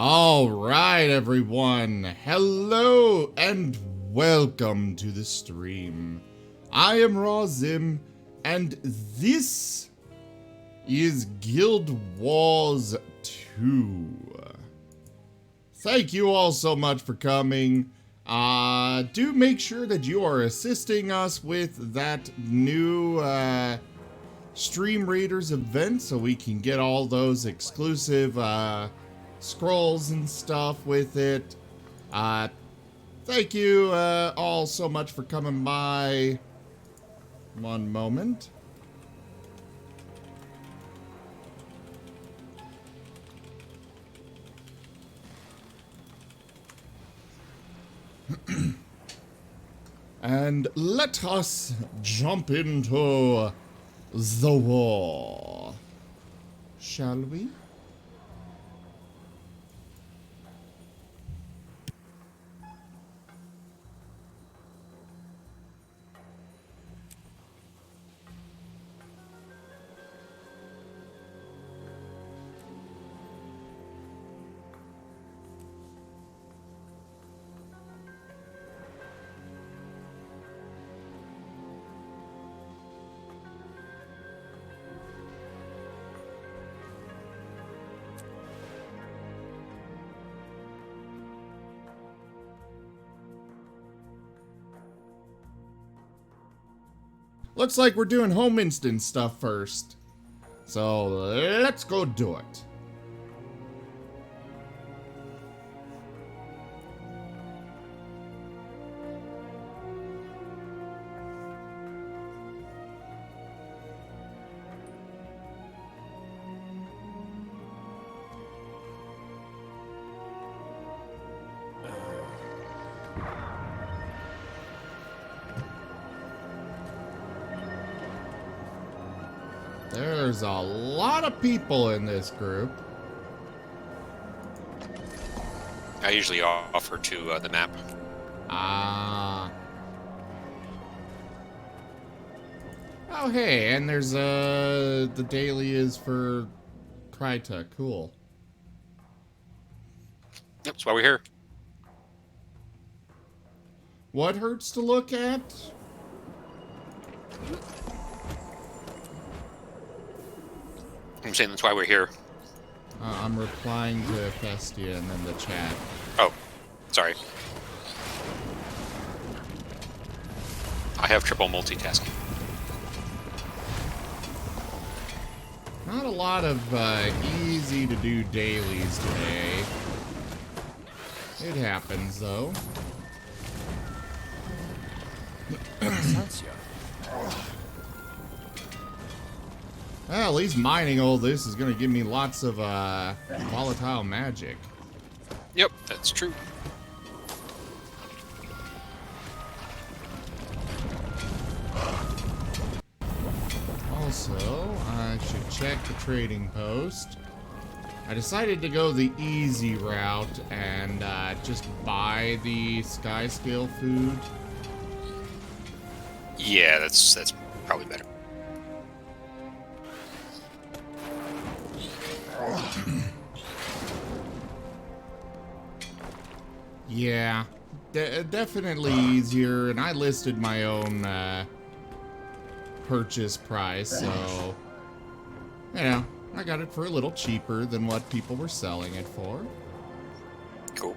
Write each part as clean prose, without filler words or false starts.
All right, everyone. Hello and welcome to the stream. I am Razim, and this is Guild Wars 2. Thank you all so much for coming. Do make sure that you are assisting us with that new Stream Raiders event so we can get all those exclusive scrolls and stuff with it. Thank you all so much for coming by. One moment. And let us jump into the war, shall we? Looks like we're doing home instance stuff first. So let's go do it. There's a lot of people in this group. I usually offer to the map. Oh, hey, and there's the daily is for Kryta. Cool. Yep, that's why we're here. What hurts to look at? I'm saying that's why we're here. I'm replying to Festian in the chat. Oh, sorry. I have triple multitasking. Not a lot of easy to do dailies today. It happens though. Well, at least mining all this is going to give me lots of volatile magic. Yep, that's true. Also, I should check the trading post. I decided to go the easy route and just buy the Skyscale food. Yeah, that's probably better. Yeah, definitely easier, and I listed my own purchase price, so, you know, I got it for a little cheaper than what people were selling it for. Cool.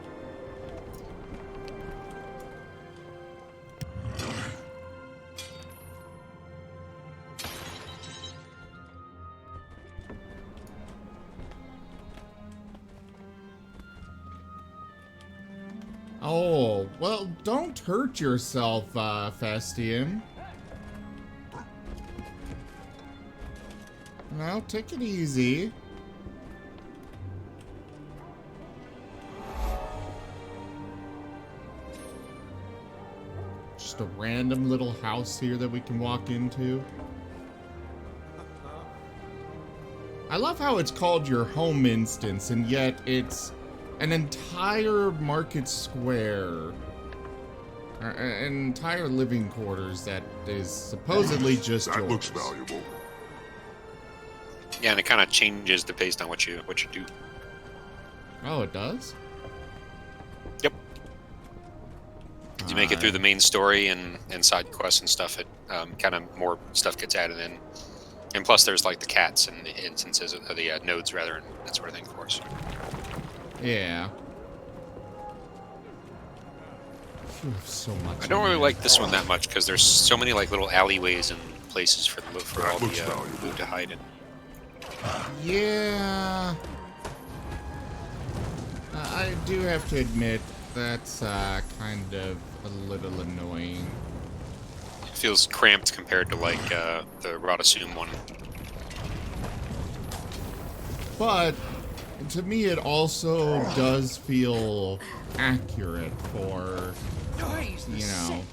Oh, well, don't hurt yourself, Festian. Well, take it easy. Just a random little house here that we can walk into. I love how it's called your home instance, and yet it's an entire market square, an entire living quarters that is supposedly just yours. That looks valuable. Yeah, and it kind of changes based on what you do. Oh, it does? Yep. As you make it through the main story and side quests and stuff, it kind of more stuff gets added in. And plus, there's like the cats and the instances of the nodes, rather, and that sort of thing, of course. Yeah. So much. I don't really like this one that much because there's so many like little alleyways and places for all the loot to hide in. Yeah. I do have to admit that's kind of a little annoying. It feels cramped compared to like the Radasum one. But to me, it also does feel accurate for, you know.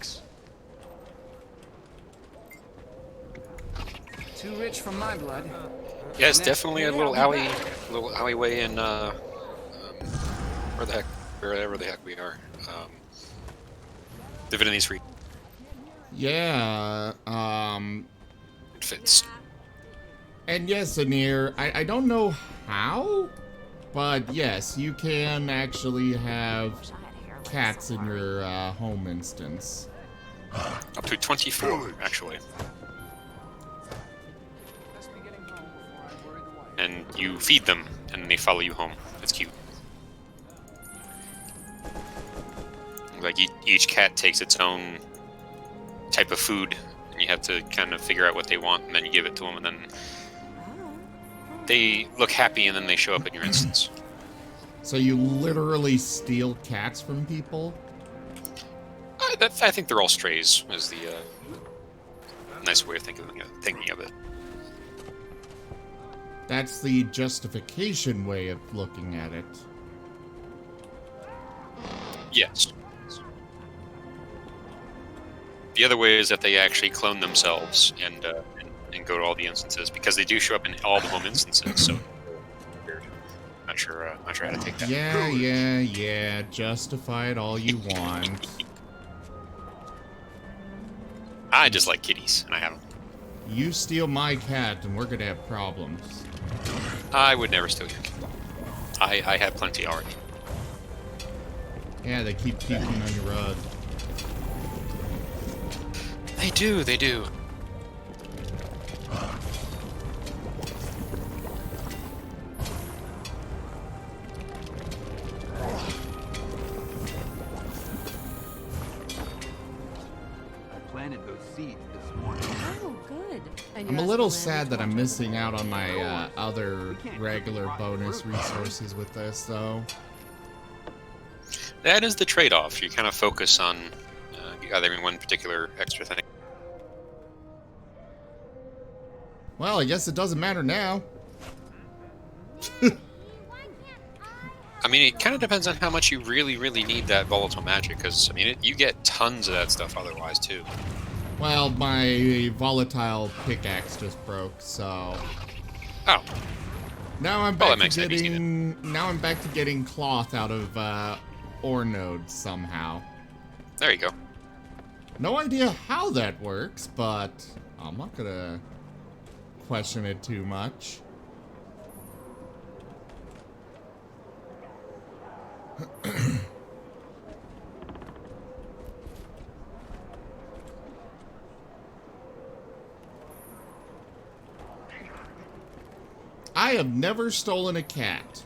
Too rich for my blood. Yeah, it's definitely a little alleyway in wherever the heck we are. Divinity's Free. Yeah. It fits. And yes, Anir, I don't know how, but yes, you can actually have cats in your home instance. Up to 24, actually. And you feed them, and they follow you home. It's cute. Like, each cat takes its own type of food, and you have to kind of figure out what they want, and then you give it to them, and then they look happy, and then they show up in your instance. So you literally steal cats from people? I think they're all strays, is the nice way of thinking of it. That's the justification way of looking at it. Yes. The other way is that they actually clone themselves and go to all the instances, because they do show up in all the home instances. So, not sure how to take that. Yeah. Justify it all you want. I just like kitties, and I have them. You steal my cat, and we're gonna have problems. I would never steal your cat. I have plenty already. Yeah, they keep peeking on your rug. They do. Planted those seeds this morning. Oh, good. And I'm you a asked little the sad that I'm landlord missing out on my other regular bonus resources with this, though. That is the trade-off. You kind of focus on gathering one particular extra thing. Well, I guess it doesn't matter now. I mean, it kind of depends on how much you really, really need that volatile magic, because, I mean, you get tons of that stuff otherwise, too. Well, my volatile pickaxe just broke, so... Oh. Now I'm Well, back that makes to it easy getting... Now I'm back to getting cloth out of ore nodes somehow. There you go. No idea how that works, but I'm not gonna question it too much. I have never stolen a cat.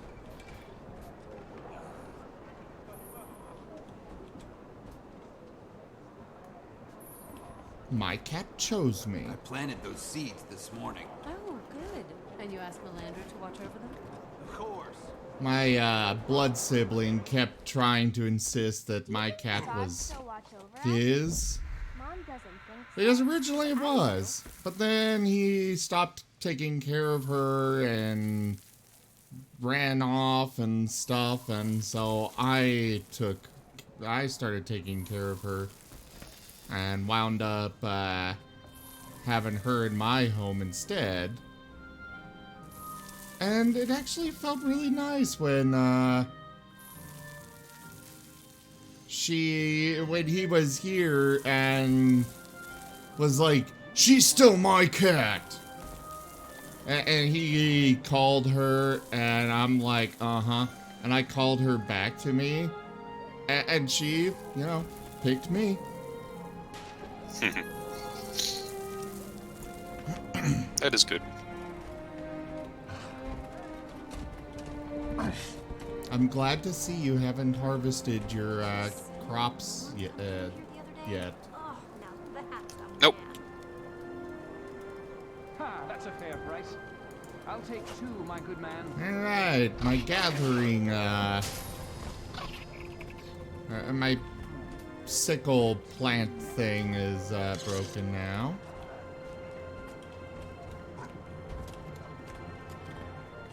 My cat chose me. I planted those seeds this morning. Oh, good. And you asked Melandra to watch over them? Of course. My blood sibling kept trying to insist that my cat was his. Because originally it was. But then he stopped taking care of her and ran off and stuff, and so I started taking care of her and wound up having her in my home instead. And it actually felt really nice when he was here and was like, "She's still my cat." And he called her, and I'm like, uh-huh. and I called her back to me, and she, you know, picked me. That is good. I'm glad to see you haven't harvested your crops yet. Nope. Ha, that's a fair price. I'll take 2, my good man. All right, my gathering, my sickle plant thing is broken now.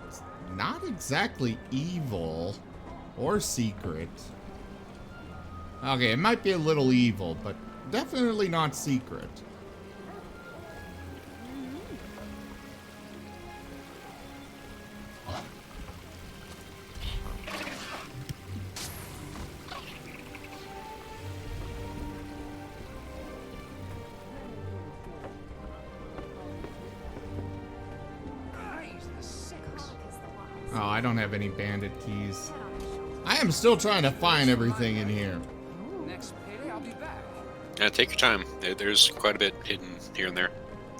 It's not exactly evil or secret. Okay, it might be a little evil, but definitely not secret. Oh, I don't have any bandit keys. I am still trying to find everything in here. Next payday, I'll be back. Yeah, take your time. There's quite a bit hidden here and there.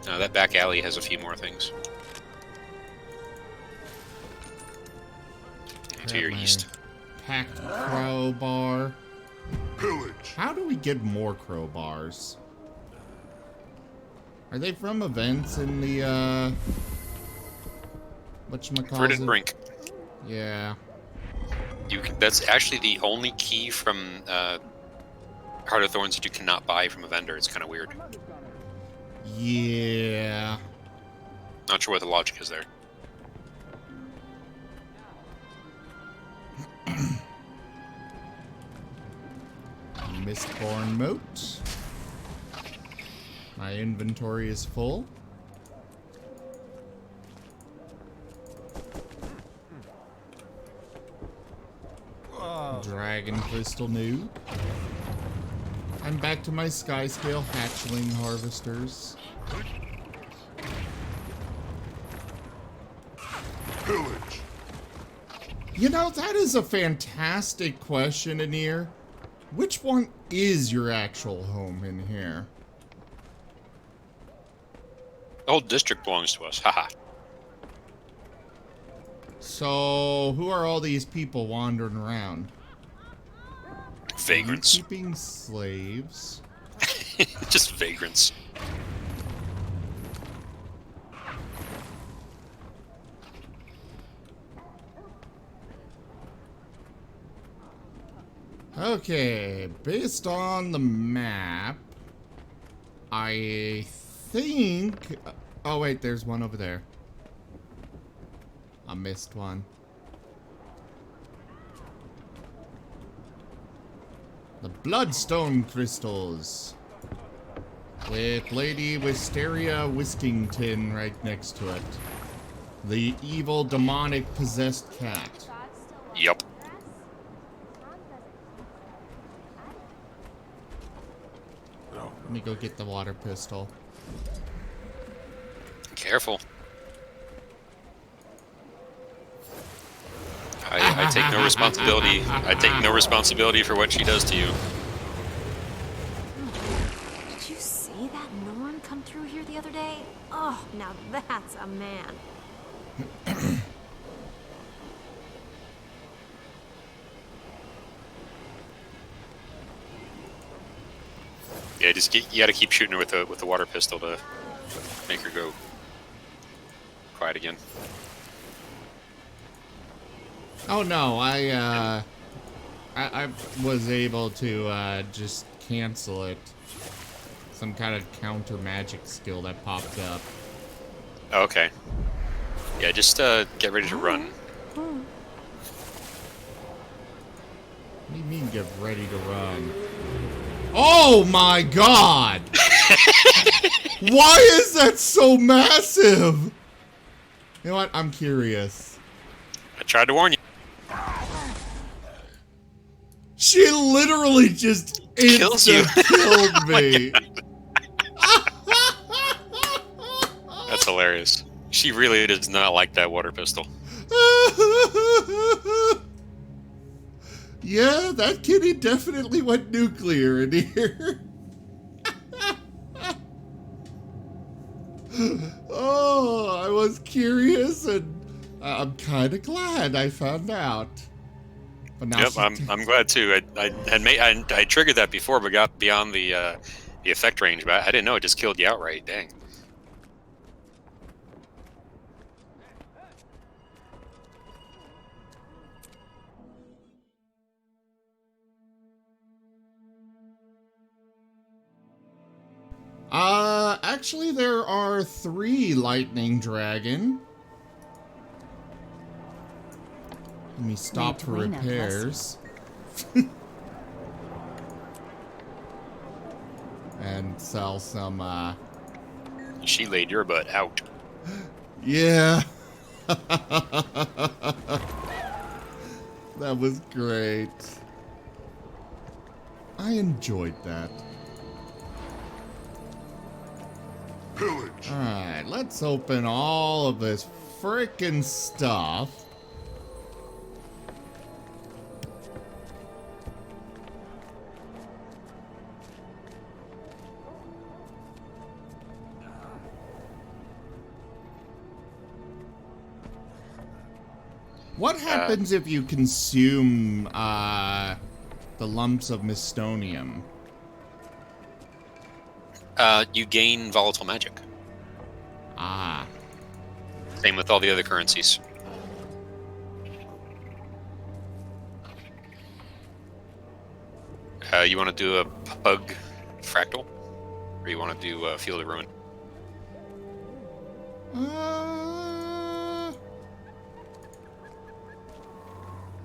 That back alley has a few more things. To your Grab my east. Packed crowbar. Pillage. How do we get more crowbars? Are they from events in the, whatchamacallit? Verdant Brink. Yeah. That's actually the only key from Heart of Thorns that you cannot buy from a vendor. It's kind of weird. Yeah. Not sure what the logic is there. Mistborn moat. My inventory is full. Dragon crystal new. I'm back to my Skyscale hatchling harvesters. Pillage. You know, that is a fantastic question in here. Which one is your actual home in here? The whole district belongs to us. Haha. So, who are all these people wandering around? Vagrants. Keeping slaves. Just vagrants. Okay, based on the map, I think... Oh wait, there's one over there. I missed one. The Bloodstone Crystals. With Lady Wisteria Whiskington right next to it. The evil, demonic, possessed cat. Yup. Let me go get the water pistol. Careful. I take no responsibility. I take no responsibility for what she does to you. Did you see that Norn come through here the other day? Oh, now that's a man. Yeah, you gotta keep shooting her with the water pistol to make her go quiet again. Oh no, I was able to just cancel it. Some kind of counter magic skill that popped up. Oh, okay. Yeah, just get ready to run. What do you mean get ready to run? Oh my god! Why is that so massive? You know what? I'm curious. I tried to warn you. She literally just Kills you. killed me. That's hilarious. She really does not like that water pistol. Yeah, that kitty definitely went nuclear in here. Oh, I was curious, and I'm kind of glad I found out. But now Yep, I'm glad too. I triggered that before, but got beyond the effect range. But I didn't know it just killed you outright. Dang. Actually, there are 3 lightning dragon. Let me stop for repairs. And sell some, She laid your butt out. Yeah. That was great. I enjoyed that. Pillage. Alright, let's open all of this frickin' stuff. What happens if you consume the lumps of mystonium? You gain volatile magic. Ah. Same with all the other currencies. You want to do a pug fractal? Or you want to do a field of ruin?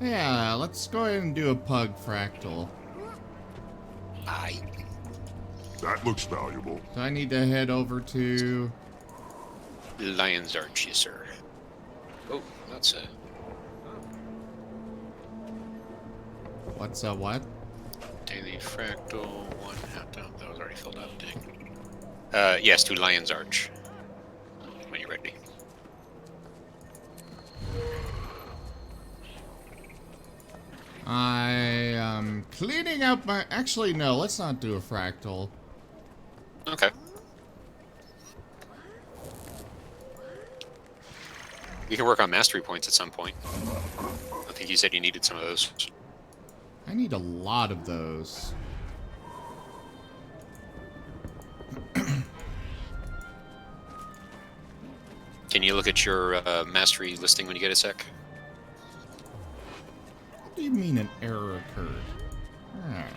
Yeah, let's go ahead and do a pug fractal. Aye. That looks valuable. So I need to head over to... Lion's Arch, yes, sir. Oh, that's a... What's a what? Daily fractal, 1 half down. That was already filled up, dang. Yes, to Lion's Arch. When you're ready. I am cleaning out my... Actually, no, let's not do a fractal. Okay. We can work on mastery points at some point. I think you said you needed some of those. I need a lot of those. Can you look at your mastery listing when you get a sec? What do you mean an error occurred? Ah.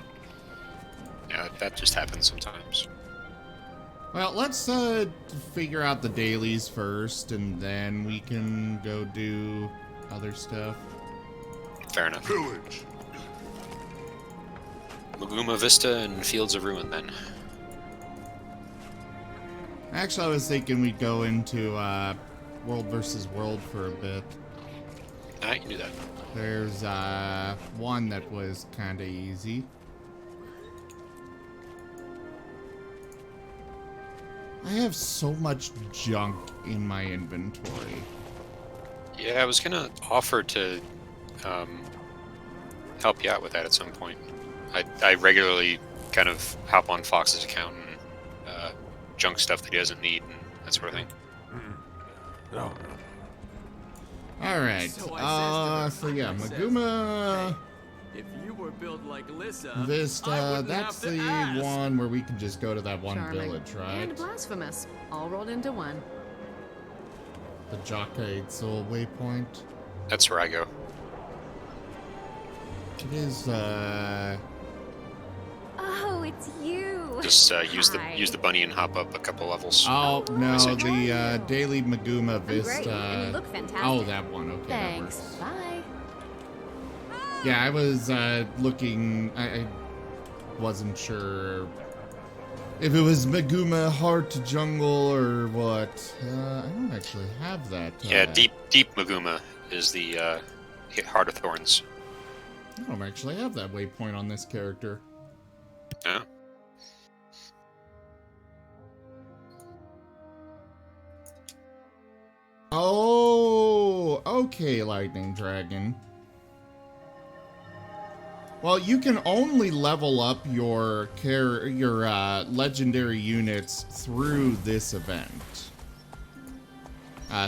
Yeah, that just happens sometimes. Well, let's figure out the dailies first, and then we can go do other stuff. Fair enough. Pillage. Maguma Vista and Fields of Ruin, then. Actually, I was thinking we'd go into World versus World for a bit. I can do that. There's one that was kind of easy. I have so much junk in my inventory. Yeah, I was gonna offer to help you out with that at some point. I regularly kind of hop on Fox's account and junk stuff that he doesn't need and that sort of thing. Alright, so yeah, Maguma If you were built like Lissa, Vista, that's the one where we can just go to that one Charming. village, right? And blasphemous, all rolled into one. The Jockeyed Soul Waypoint. That's where I go. It is, Oh, it's you. Just use Hi. the bunny and hop up a couple levels. oh, no, Message. the, daily Maguma I'm great, Vista. and you look fantastic. Oh, that one, okay, that Thanks. works. Bye. Yeah, I was, looking, I wasn't sure if it was Maguma Heart Jungle or what. I don't actually have that. Yeah, deep Maguma is the Heart of Thorns. I don't actually have that waypoint on this character. Yeah. Oh, okay, Lightning Dragon. Well, you can only level up your legendary units through this event.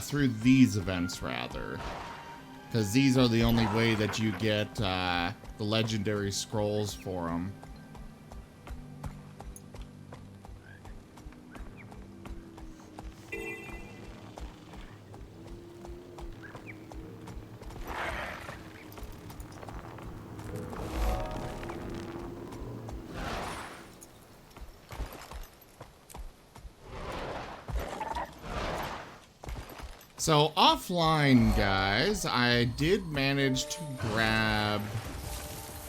Through these events, rather. Because these are the only way that you get the legendary scrolls for them. So, offline, guys, I did manage to grab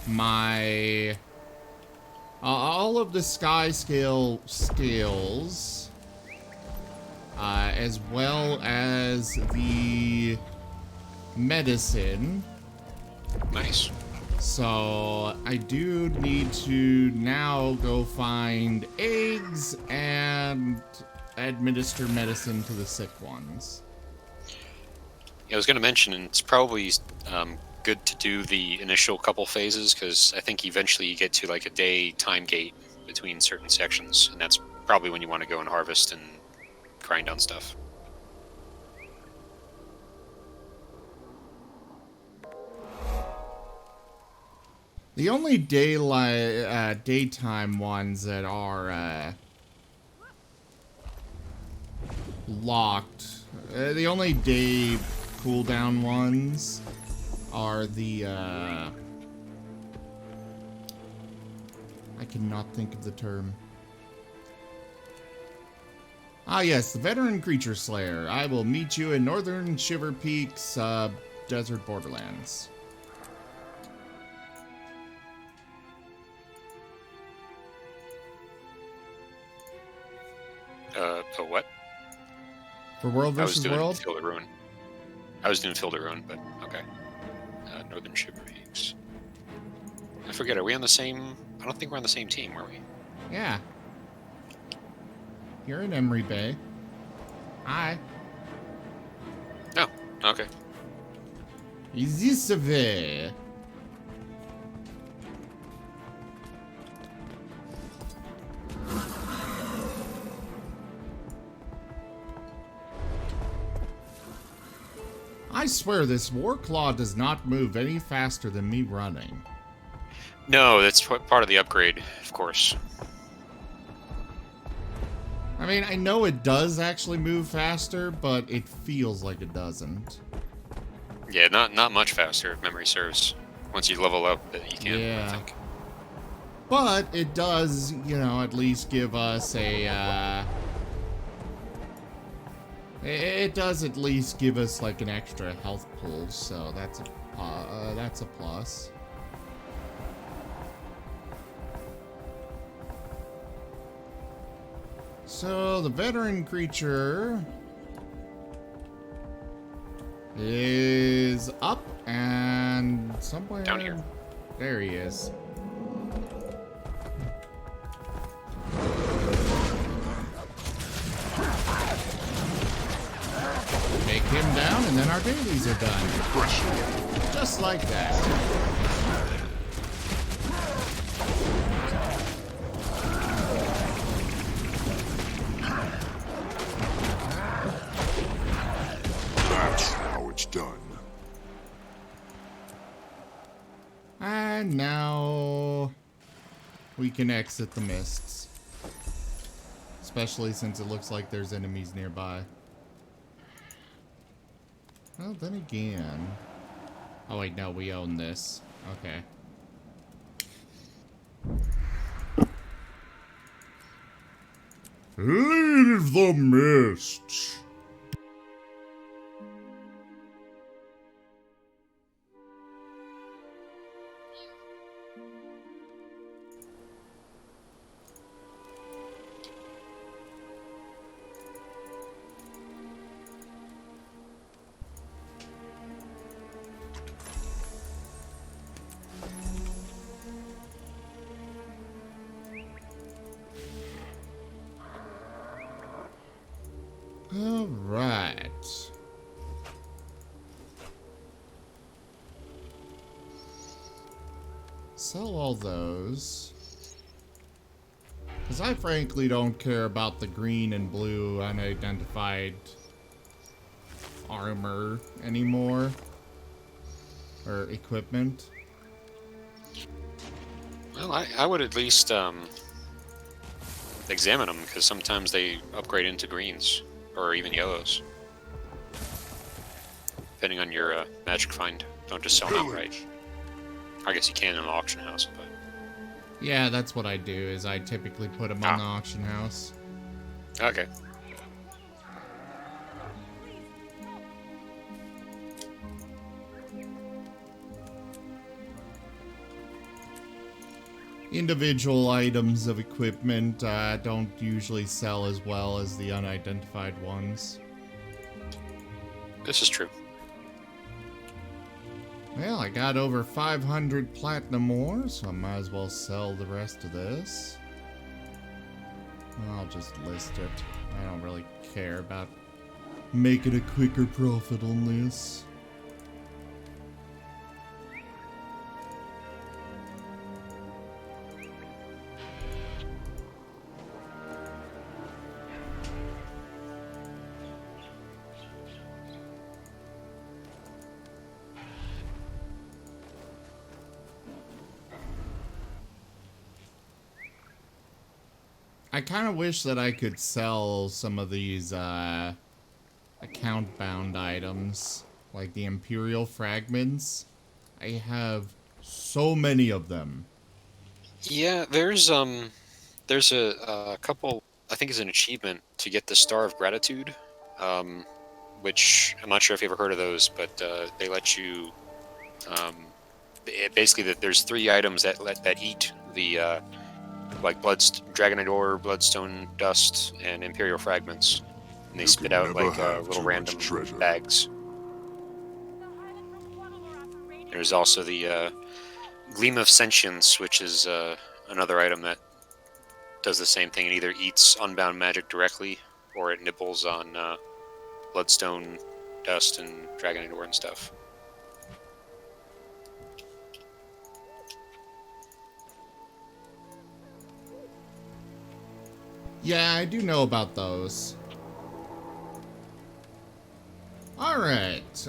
my... all of the Skyscale scales, as well as the medicine. Nice. So, I do need to now go find eggs and administer medicine to the sick ones. Yeah, I was going to mention, it's probably good to do the initial couple phases, because I think eventually you get to like a day time gate between certain sections, and that's probably when you want to go and harvest and grind on stuff. The only daytime ones that are locked, the only day cooldown ones are the I cannot think of the term. Ah yes, the Veteran Creature Slayer. I will meet you in Northern Shiver Peaks, Desert Borderlands. For what? For World I was vs. doing World? Field of Ruin. I was doing Field of Ruin, but okay. Northern Shiver Peaks. I forget, are we on the same... I don't think we're on the same team, were we? Yeah. You're in Emery Bay. Hi. No. Okay. Is this a way? I swear this Warclaw does not move any faster than me running. No, that's part of the upgrade, of course. I mean, I know it does actually move faster, but it feels like it doesn't. Yeah, not much faster, if memory serves. Once you level up, that you can, Yeah. I think. But it does, you know, at least give us a, it does at least give us, like, an extra health pool, so that's a plus. So, the Veteran Creature is up and somewhere... Down here. There he is. Take him down, and then our dailies are done. Just like that. That's how it's done. And now we can exit the mists. Especially since it looks like there's enemies nearby. Well, then again... Oh wait, no, we own this. Okay. Leave the mists. All right. sell all those. Because I frankly don't care about the green and blue unidentified armor anymore. Or equipment. Well, I would at least examine them, because sometimes they upgrade into greens, or even yellows. Depending on your magic find. Don't just sell them outright. I guess you can in an auction house, but... Yeah, that's what I do, is I typically put them on the auction house. Okay. Individual items of equipment don't usually sell as well as the unidentified ones. This is true. Well, I got over 500 platinum ore, so I might as well sell the rest of this. I'll just list it. I don't really care about making a quicker profit on this. I kind of wish that I could sell some of these account-bound items, like the Imperial Fragments. I have so many of them. Yeah, there's a couple. I think is an achievement to get the Star of Gratitude, which I'm not sure if you ever heard of those, but they let you. Basically, there's 3 items that eat the like Dragonite ore, Bloodstone dust, and Imperial fragments, and they You spit can out never like have little too much random treasure. bags. There's also the Gleam of Sentience, which is another item that does the same thing. It either eats unbound magic directly, or it nibbles on Bloodstone dust and Dragonite ore and stuff. Yeah, I do know about those. Alright,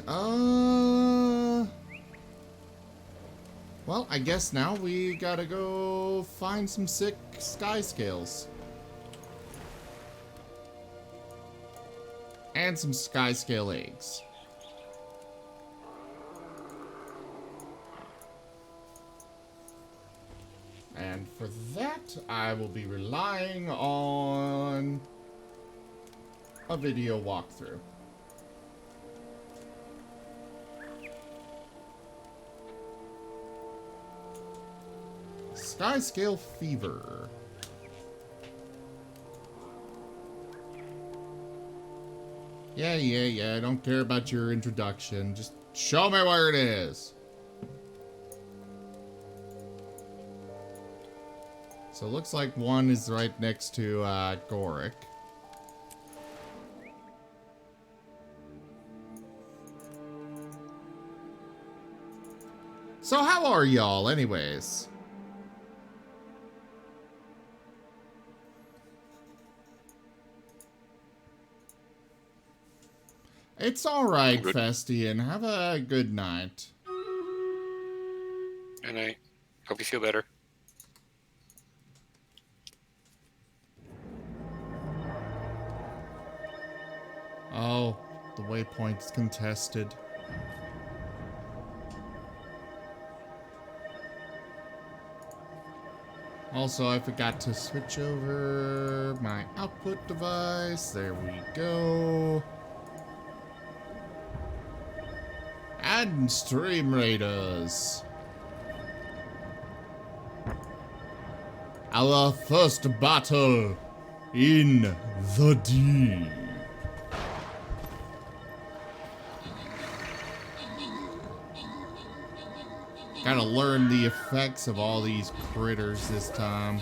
well, I guess now we gotta go find some sick Skyscales. And some Skyscale eggs. And for that, I will be relying on a video walkthrough. Skyscale Fever. Yeah, I don't care about your introduction. Just show me where it is. So it looks like one is right next to Goric. So how are y'all anyways? It's alright, Festian. Have a good night. Good night. Hope you feel better. Oh, the waypoint's contested. Also, I forgot to switch over my output device. There we go. And Stream Raiders. Our first battle in the deep. Gotta learn the effects of all these critters this time.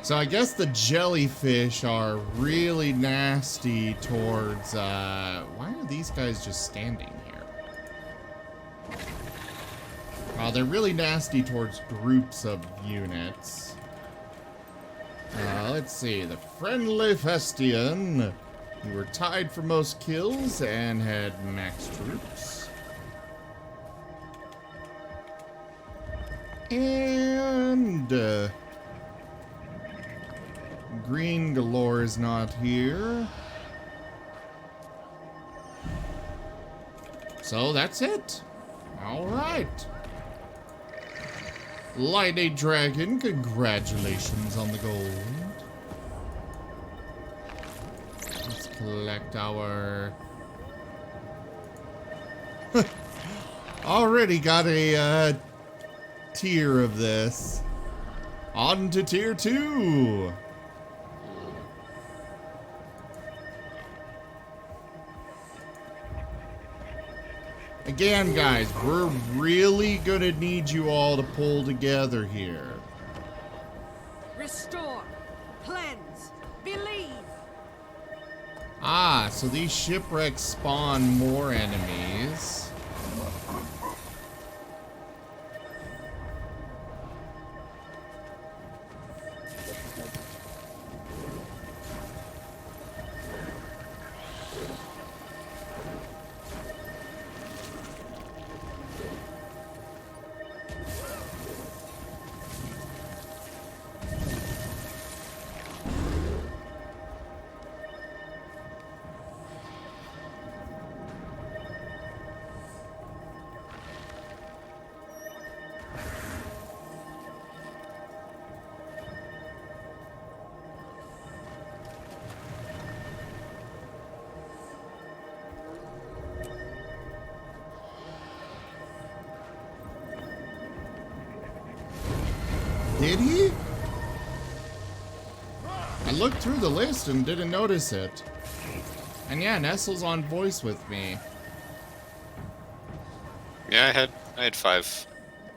So I guess the jellyfish are really nasty towards, why are these guys just standing here? They're really nasty towards groups of units. Let's see, the Friendly Festian. You were tied for most kills and had max troops. And, Green Galore is not here. So that's it. Alright. Light a Dragon, congratulations on the gold. Let's collect our... Already got a tier of this. On to tier 2. Again, guys, we're really gonna need you all to pull together here. Restore, cleanse, believe. Ah, so these shipwrecks spawn more enemies. Did he? I looked through the list and didn't notice it. And yeah, Nestle's on voice with me. Yeah, I had 5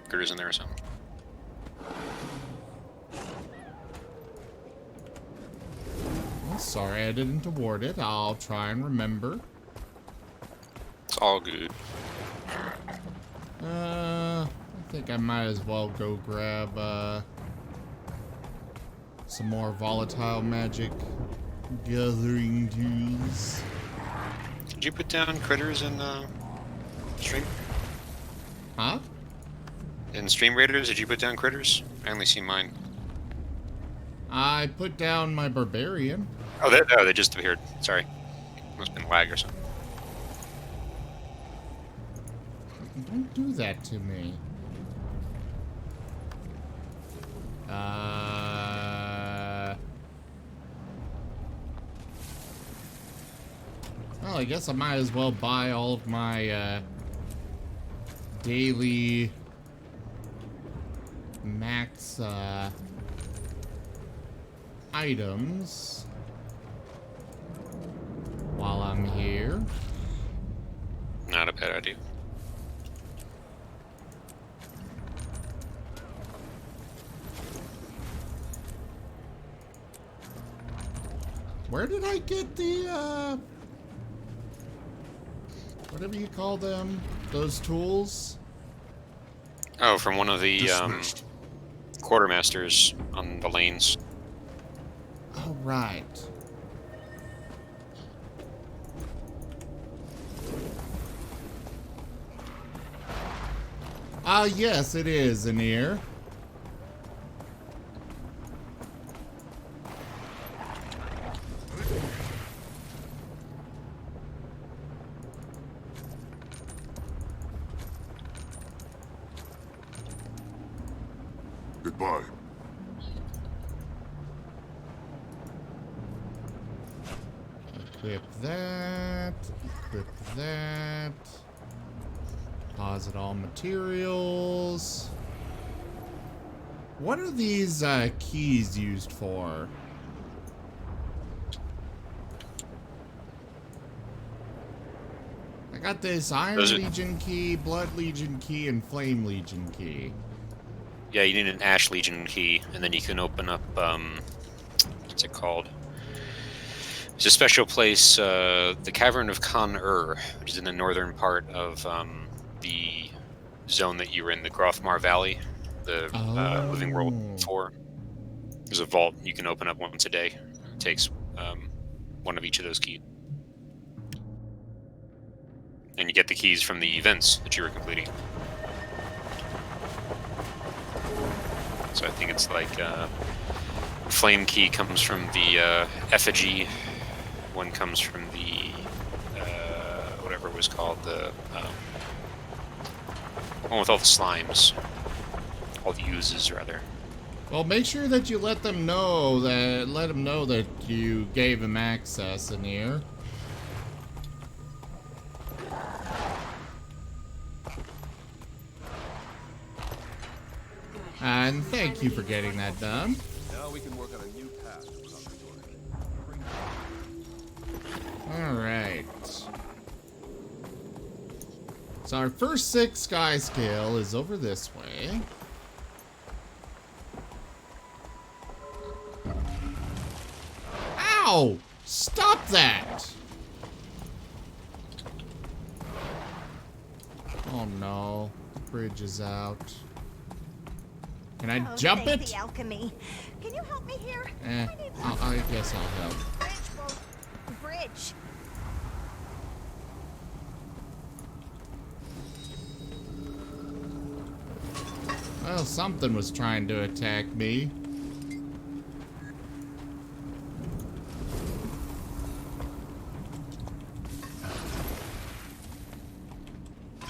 critters in there or something. Well, sorry I didn't award it. I'll try and remember. It's all good. I think I might as well go grab some more volatile magic gathering tools. Did you put down critters in stream? Huh? In Stream Raiders, did you put down critters? I only see mine. I put down my barbarian. Oh, they just appeared. Sorry. Must have been lag or something. Don't do that to me. Well, I guess I might as well buy all of my daily max items while I'm here. Not a bad idea. Where did I get the, whatever you call them, those tools? Oh, from one of the Dismissed. quartermasters on the lanes. Oh, right. Ah, yes, it is, Anir. Goodbye. Equip that. Equip that. Deposit all materials. What are these keys used for? I got this Iron Those are- Legion key, Blood Legion key, and Flame Legion key. Yeah, you need an Ash Legion key, and then you can open up, what's it called? It's a special place, the Cavern of Con-Ur, which is in the northern part of the zone that you were in, the Grothmar Valley, the Living World Oh. 4. There's a vault you can open up once a day. It takes one of each of those keys. And you get the keys from the events that you were completing. So I think it's like flame key comes from the effigy. One comes from the whatever it was called, the one with all the slimes, all the uses rather. Well, make sure that you let them know that you gave him access in here. And thank you for getting that done. Now we can work on a new path to Purgatory. Alright. So our first 6 Skyscale is over this way. Ow! Stop that! Oh no. The bridge is out. Can I jump it? The alchemy. Can you help me here? I guess I'll help. Bridge. Well, something was trying to attack me.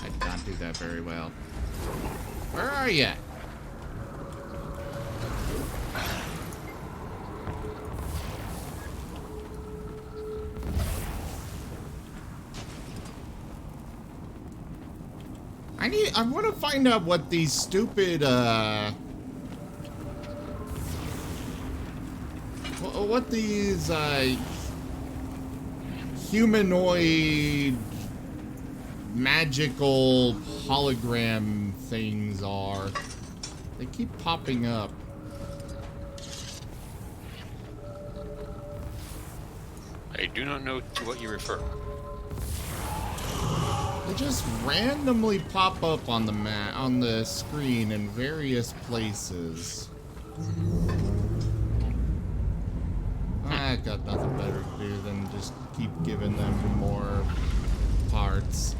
I did not do that very well. Where are you? I want to find out what these stupid, what these, humanoid magical hologram things are. They keep popping up. I do not know to what you refer. They just randomly pop up on the on the screen in various places. I got nothing better to do than just keep giving them more parts.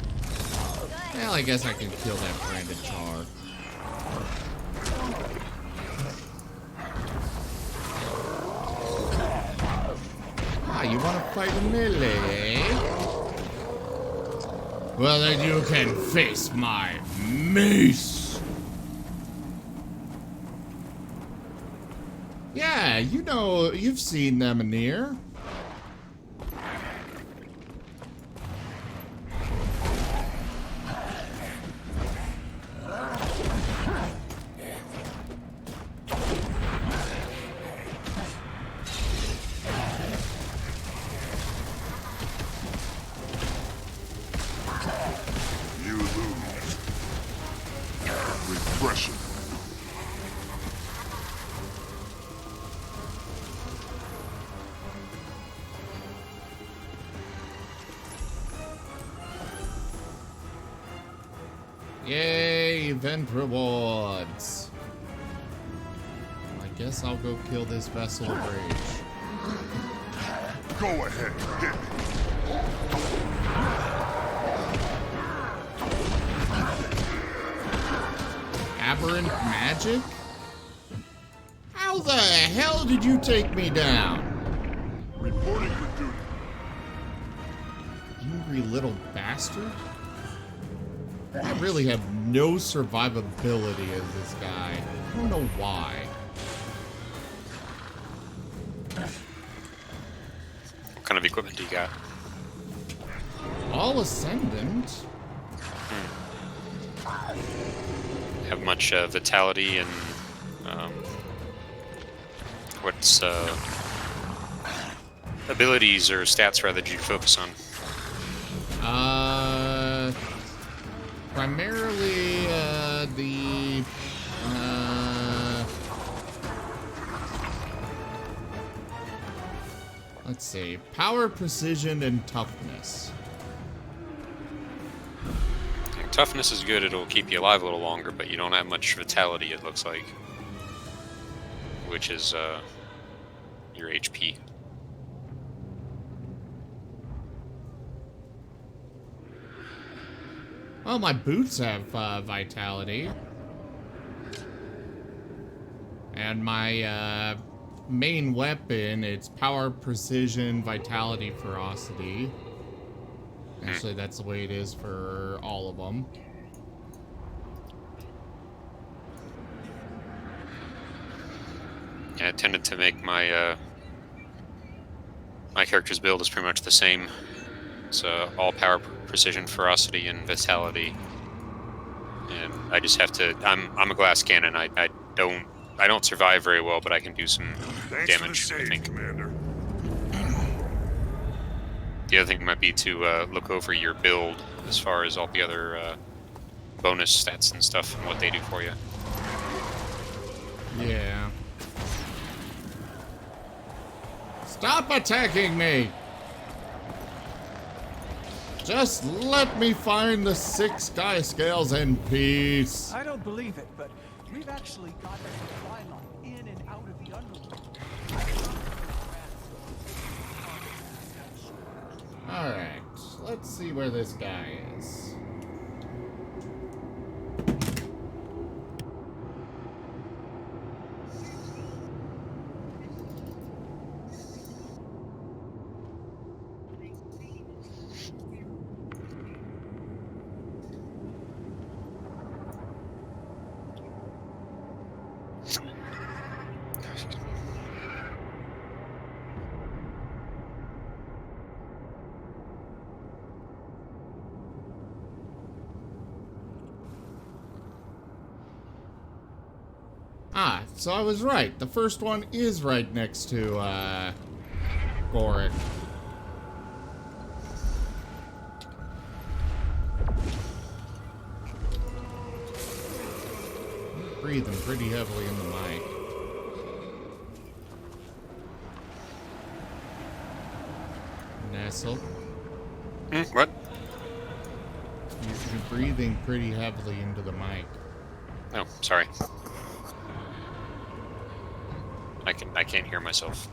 Well, I guess I can kill that branded char. Ah, you want to fight a melee? Well, then you can face my mace. Yeah, you know, you've seen them in here. Repression. Yay, event rewards. I guess I'll go kill this vessel of rage. Go ahead, hit me. Aberrant magic? How the hell did you take me down? Reporting for duty. Angry little bastard? I really have no survivability as this guy. I don't know why. What kind of equipment do you got? All Ascendant? Have much vitality and what's abilities or stats rather did you focus on? Primarily the Let's see. Power, precision, and toughness. Toughness is good, it'll keep you alive a little longer, but you don't have much vitality, it looks like. Which is, your HP. Oh, my boots have vitality. And my main weapon, it's power, precision, vitality, ferocity. Actually, that's the way it is for all of them. Yeah, I tended to make my my character's build is pretty much the same. It's all power, precision, ferocity, and vitality. And I just have to. I'm a glass cannon. I don't survive very well, but I can do some Thanks damage. for the I save, think. Commander. The other thing might be to look over your build as far as all the other bonus stats and stuff and what they do for you. Yeah. Stop attacking me! Just let me find the 6 Skyscales in peace. I don't believe it, but we've actually got a supply line in and out of the underworld. Alright, let's see where this guy is. Ah, so I was right. The first one is right next to, Boric. Breathing pretty heavily in the mic. Nestle. What? You're breathing pretty heavily into the mic. Oh, sorry. I can't hear myself.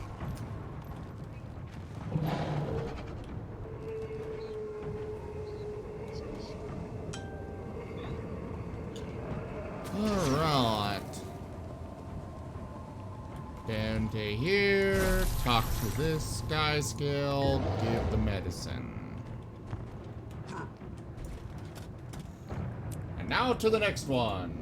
Alright. Down to here. Talk to this Skyscale. Give the medicine. And now to the next one.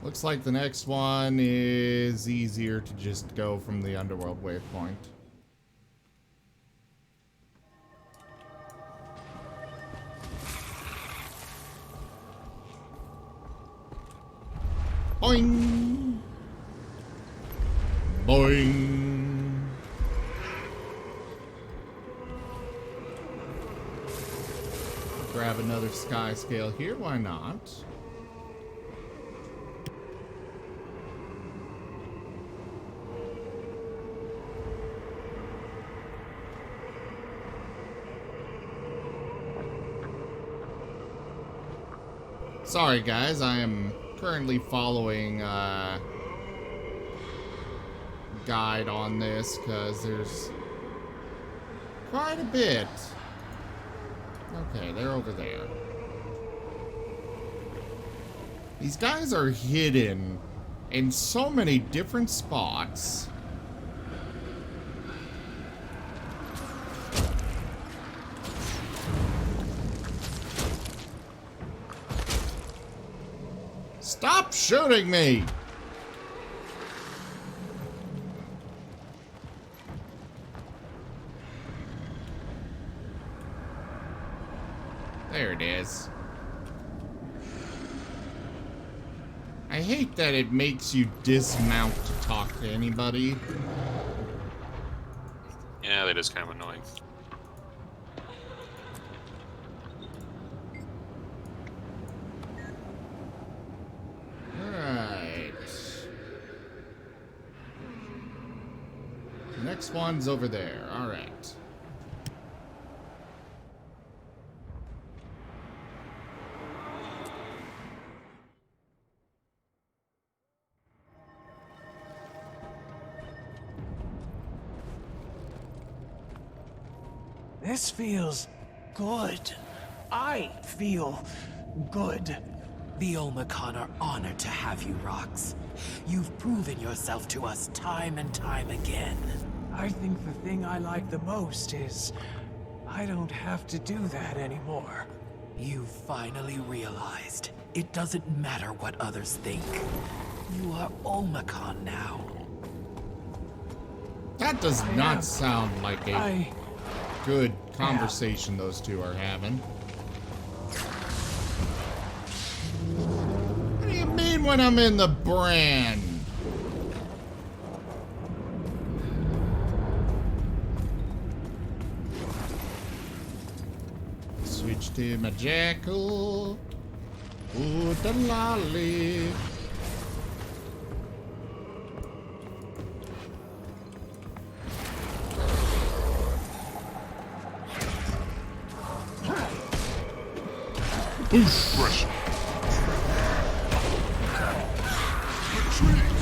Looks like the next one is easier to just go from the underworld waypoint. Boing! Boing! Grab another Skyscale here, why not? Sorry guys, I am currently following guide on this because there's quite a bit. Okay, they're over there. These guys are hidden in so many different spots. Stop shooting me! There it is. I hate that it makes you dismount to talk to anybody. Yeah, that is kind of annoying. next one's over there. Alright. This feels good. I feel good. The Omicron are honored to have you, Rox. You've proven yourself to us time and time again. I think the thing I like the most is I don't have to do that anymore. You've finally realized it doesn't matter what others think. You are Omicron now. That does not sound like a good conversation those two are having. What do you mean when I'm in the brand? Switch to my jackal. Ooh, the lolly. Pressure. Retreat.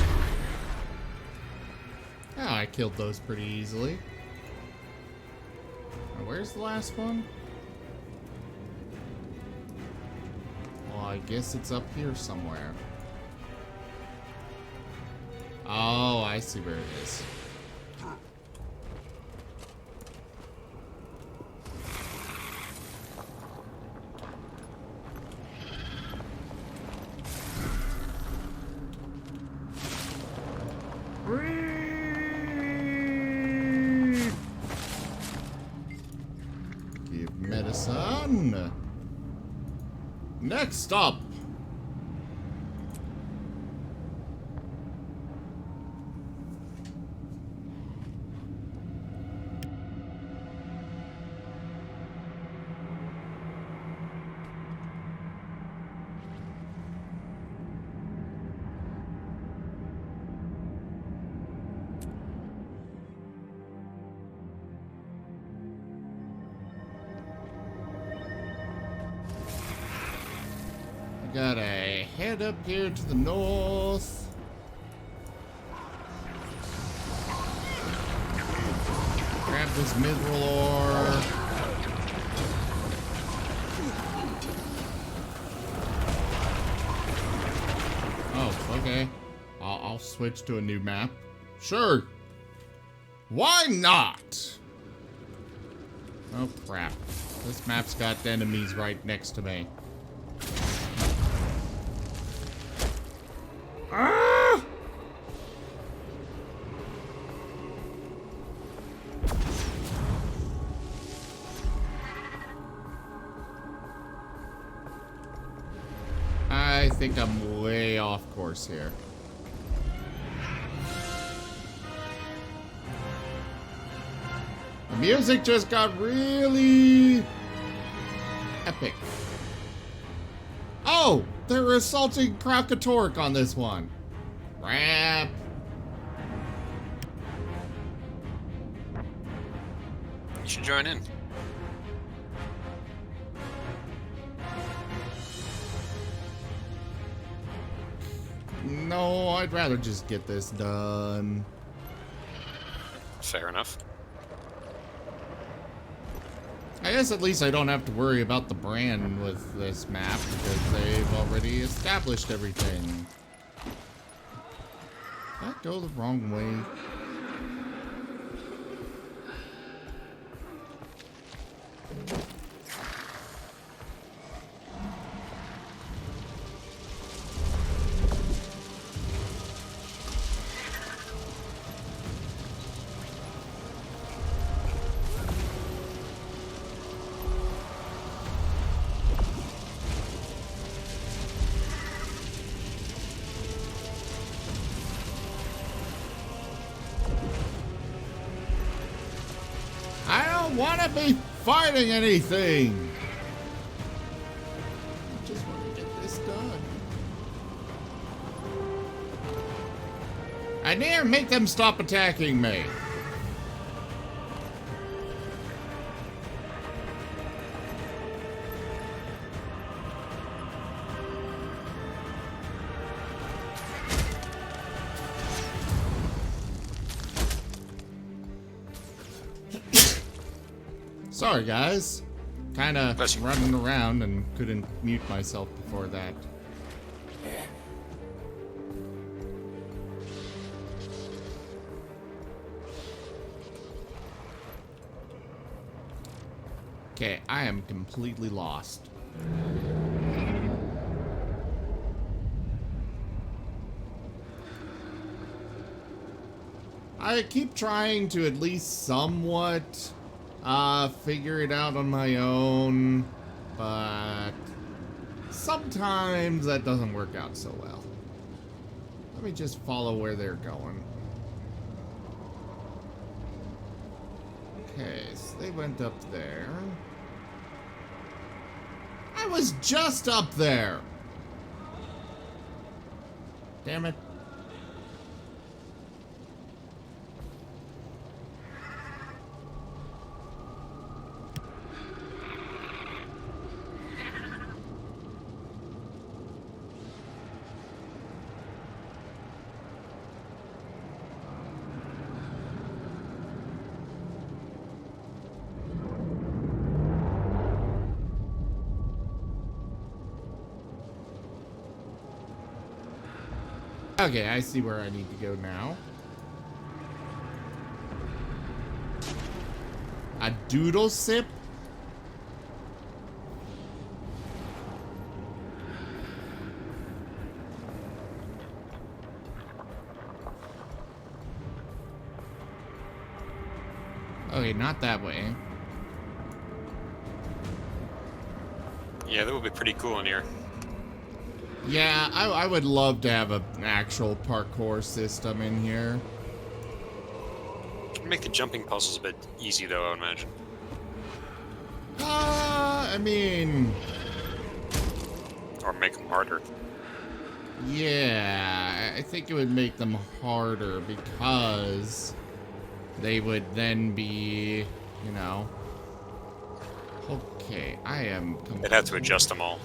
Oh, I killed those pretty easily. Now, where's the last one? Well, I guess it's up here somewhere. Oh, I see where it is. Give medicine. Next up. Gotta head up here to the north. Grab this mineral ore. Oh, okay. I'll switch to a new map. Sure. Why not? Oh, crap. This map's got enemies right next to me. Ah! I think I'm way off course here. The music just got really epic. Oh, they're assaulting Krakatork on this one. Crap. You should join in. No, I'd rather just get this done. Fair enough. I guess at least I don't have to worry about the brand with this map because they've already established everything. Did that go the wrong way? I don't want to be fighting anything. I just want to get this done. I dare make them stop attacking me. Sorry, guys. Kinda running around and couldn't mute myself before that. Okay, I am completely lost. I keep trying to at least somewhat figure it out on my own, but sometimes that doesn't work out so well. Let me just follow where they're going. Okay, so they went up there. I was just up there! Damn it. Okay, I see where I need to go now. A doodle sip? Okay, not that way. Yeah, that would be pretty cool in here. Yeah, I would love to have an actual parkour system in here. Make the jumping puzzles a bit easy, though, I would imagine. I mean... Or make them harder. Yeah, I think it would make them harder because they would then be, you know... Okay, I am... They'd have to adjust them all.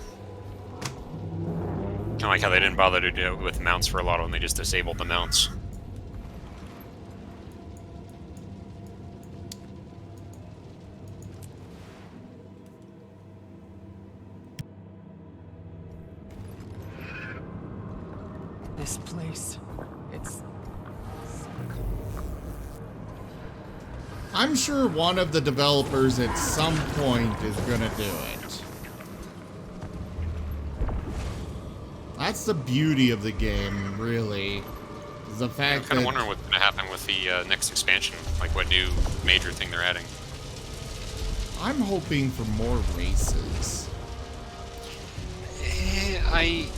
Kind of like how they didn't bother to do it with mounts for a lot of them, they just disabled the mounts. This place, it's... I'm sure one of the developers at some point is gonna do it. That's the beauty of the game, really. Is the fact I'm kind that... of wondering what's going to happen with the next expansion. Like, what new major thing they're adding. I'm hoping for more races. I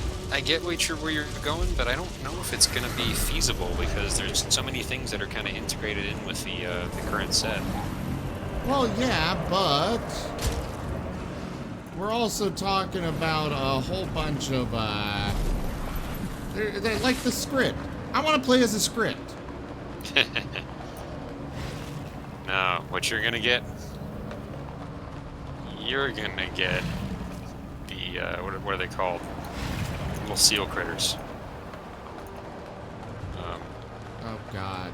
get where you're going, but I don't know if it's going to be feasible because there's so many things that are kind of integrated in with the current set. Well, yeah, but... we're also talking about a whole bunch of, they're like the script. I want to play as a script. No, what you're gonna get? You're gonna get the, what are they called? Little seal critters. Oh, God.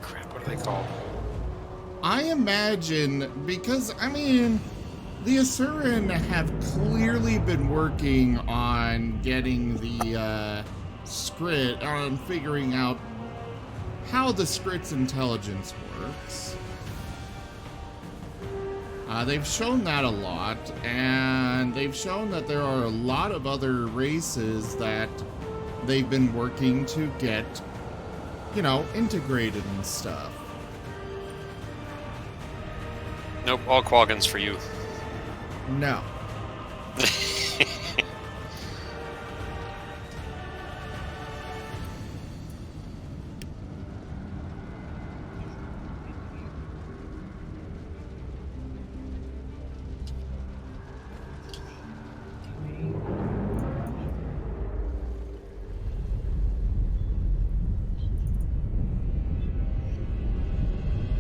Crap, what are they called? I imagine, because, I mean, the Asuran have clearly been working on getting the script, on figuring out how the script's intelligence works. They've shown that a lot, and they've shown that there are a lot of other races that they've been working to get, you know, integrated and stuff. Nope, all Quaggins for you. No.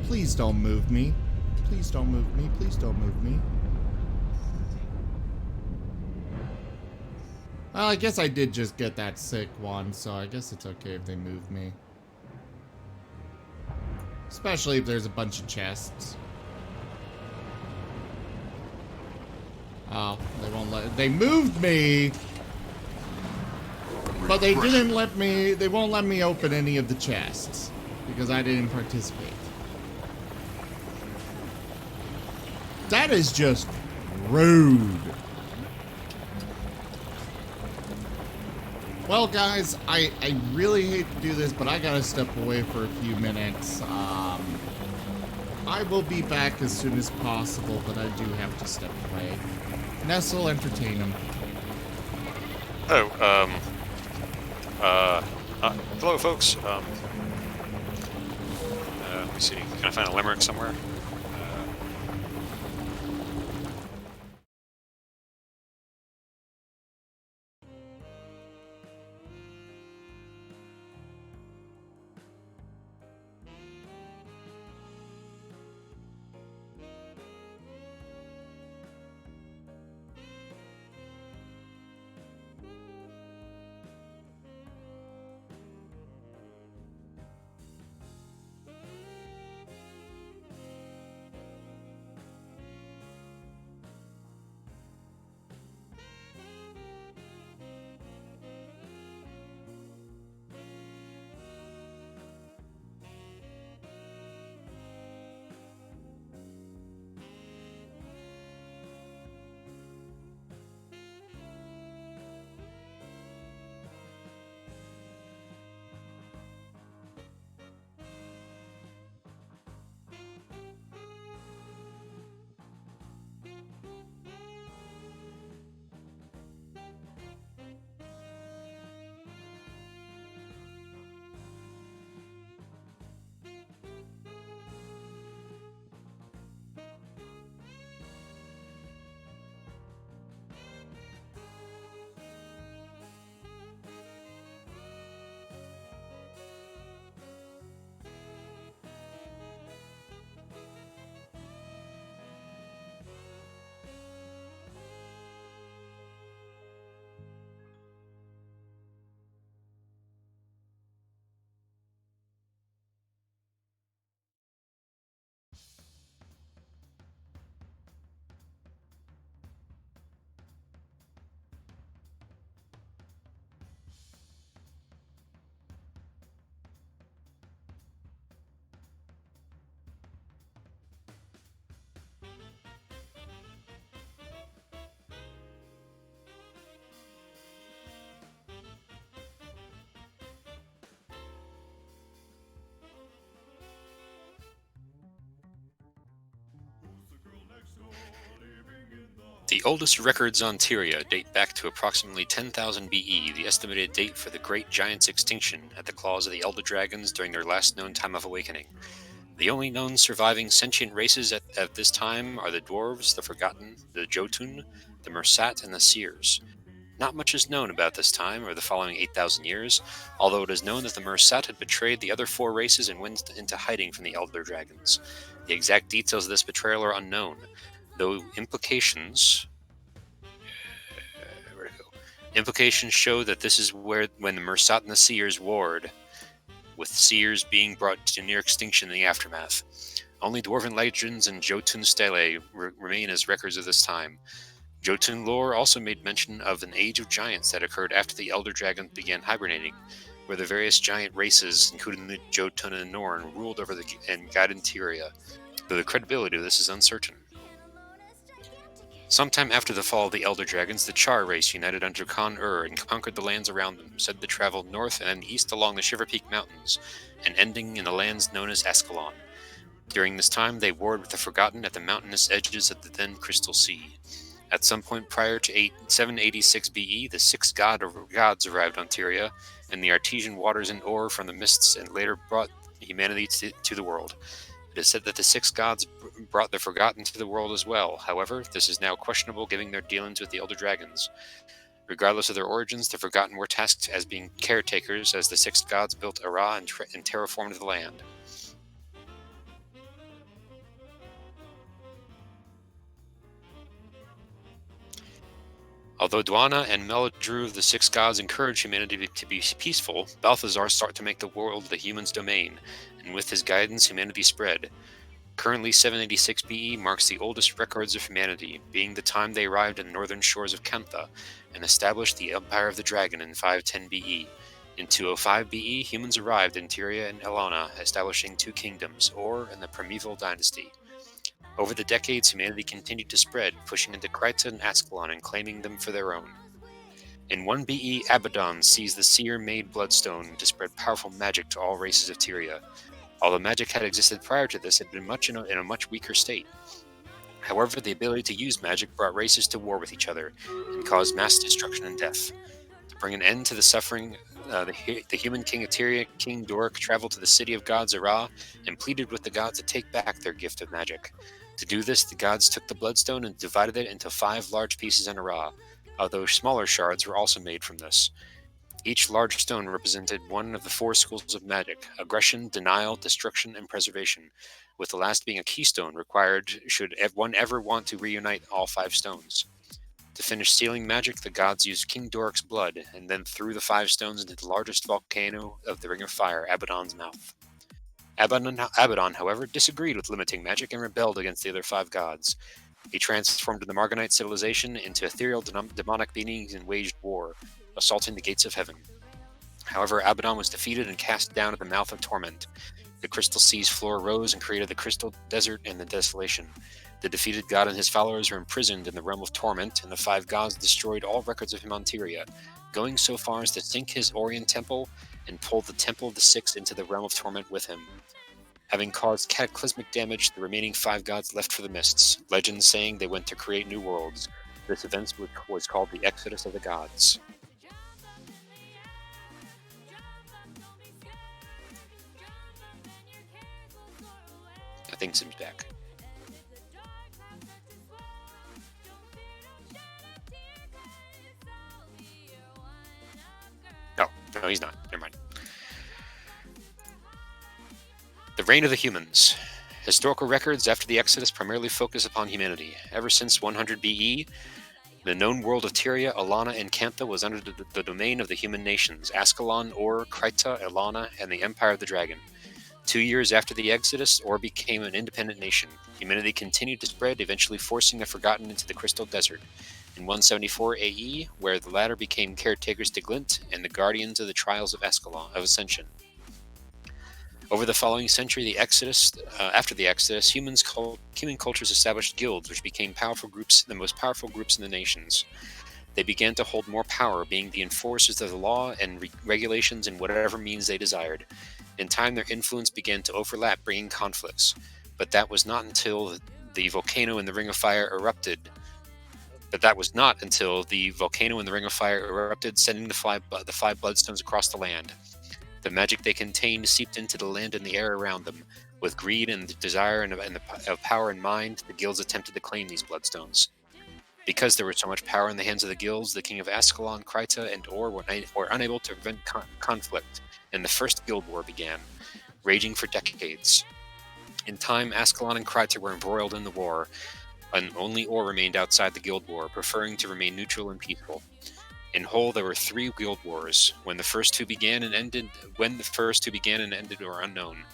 Please don't move me. Please don't move me. Please don't move me. Well, I guess I did just get that sick one, so I guess it's okay if they move me. Especially if there's a bunch of chests. Oh, they won't let... They moved me! But they didn't let me... They won't let me open any of the chests. Because I didn't participate. That is just rude. Well, guys, I really hate to do this, but I gotta step away for a few minutes. I will be back as soon as possible, but I do have to step away. Nestle, entertain him. Oh, hello, folks. Let me see. Can I find a limerick somewhere? The oldest records on Tyria date back to approximately 10,000 BE, the estimated date for the Great Giant's extinction at the claws of the Elder Dragons during their last known time of awakening. The only known surviving sentient races at this time are the Dwarves, the Forgotten, the Jotun, the Mersat, and the Seers. Not much is known about this time or the following 8,000 years, although it is known that the Mersat had betrayed the other four races and went into hiding from the Elder Dragons. The exact details of this betrayal are unknown, though implications show that this is when the Mersat and the Seers warred, with Seers being brought to near extinction in the aftermath. Only Dwarven legends and Jotun stelae remain as records of this time. Jotun lore also made mention of an age of giants that occurred after the Elder Dragons began hibernating, where the various giant races, including the Jotun and Norn, ruled over and guided Tyria, though the credibility of this is uncertain. Sometime after the fall of the Elder Dragons, the Char race united under Con-Ur and conquered the lands around them, said to travel north and then east along the Shiver Peak Mountains, and ending in the lands known as Ascalon. During this time, they warred with the Forgotten at the mountainous edges of the then Crystal Sea. At some point prior to 786 BE, the six gods arrived on Tyria, and the artesian waters and ore from the mists, and later brought humanity to the world. It is said that the six gods brought the Forgotten to the world as well. However, this is now questionable given their dealings with the Elder Dragons. Regardless of their origins, the Forgotten were tasked as being caretakers as the six gods built Ara and terraformed the land. Although Dwana and Meladru, the six gods, encourage humanity to be peaceful, Balthazar sought to make the world the humans' domain, and with his guidance, humanity spread. Currently, 786 BE marks the oldest records of humanity, being the time they arrived at the northern shores of Kantha and established the Empire of the Dragon in 510 BE. In 205 BE, humans arrived in Tyria and Elana, establishing two kingdoms, Or and the Primeval Dynasty. Over the decades, humanity continued to spread, pushing into Kryta and Ascalon and claiming them for their own. In 1 BE, Abaddon seized the seer-made bloodstone to spread powerful magic to all races of Tyria. Although magic had existed prior to this, it had been in a much weaker state. However, the ability to use magic brought races to war with each other and caused mass destruction and death. To bring an end to the suffering, the human king of Tyria, King Dork, traveled to the city of gods Ara and pleaded with the gods to take back their gift of magic. To do this, the gods took the bloodstone and divided it into 5 large pieces in Ara, although smaller shards were also made from this. Each large stone represented one of the 4 schools of magic: aggression, denial, destruction, and preservation, with the last being a keystone required should one ever want to reunite all 5 stones. To finish sealing magic, the gods used King Doric's blood and then threw the 5 stones into the largest volcano of the Ring of Fire, Abaddon's mouth. Abaddon, however, disagreed with limiting magic and rebelled against the other 5 gods. He transformed the Marganite civilization into ethereal demonic beings and waged war, assaulting the gates of heaven. However, Abaddon was defeated and cast down at the mouth of torment. The crystal sea's floor rose and created the crystal desert and the desolation. The defeated god and his followers were imprisoned in the realm of torment, and the 5 gods destroyed all records of him on Tyria, going so far as to sink his Orion temple and pull the Temple of the Six into the realm of torment with him. Having caused cataclysmic damage, the remaining 5 gods left for the mists, legends saying they went to create new worlds. This event was called the Exodus of the Gods. I think Sim's back. No, he's not. Never mind. The reign of the humans. Historical records after the Exodus primarily focus upon humanity. Ever since 100 BE, the known world of Tyria, Elana, and Kantha was under the domain of the human nations: Ascalon, Or, Kryta, Elana, and the Empire of the Dragon. 2 years after the Exodus, Or became an independent nation. Humanity continued to spread, eventually forcing the Forgotten into the Crystal Desert. In 174 AE, where the latter became caretakers to Glint and the guardians of the Trials of Ascension. Over the following century, after the Exodus, human cultures established guilds, which became the most powerful groups in the nations. They began to hold more power, being the enforcers of the law and regulations in whatever means they desired. In time, their influence began to overlap, bringing conflicts. But that was not until the volcano in the Ring of Fire erupted, sending the 5 bloodstones across the land. The magic they contained seeped into the land and the air around them. With greed and the desire of power in mind, the guilds attempted to claim these bloodstones. Because there was so much power in the hands of the guilds, the king of Ascalon, Kryta, and Or were unable to prevent conflict, and the First Guild War began, raging for decades. In time, Ascalon and Kryta were embroiled in the war, and only Or remained outside the Guild War, preferring to remain neutral and peaceful. In whole, there were 3 guild wars. When the first two began and ended are unknown.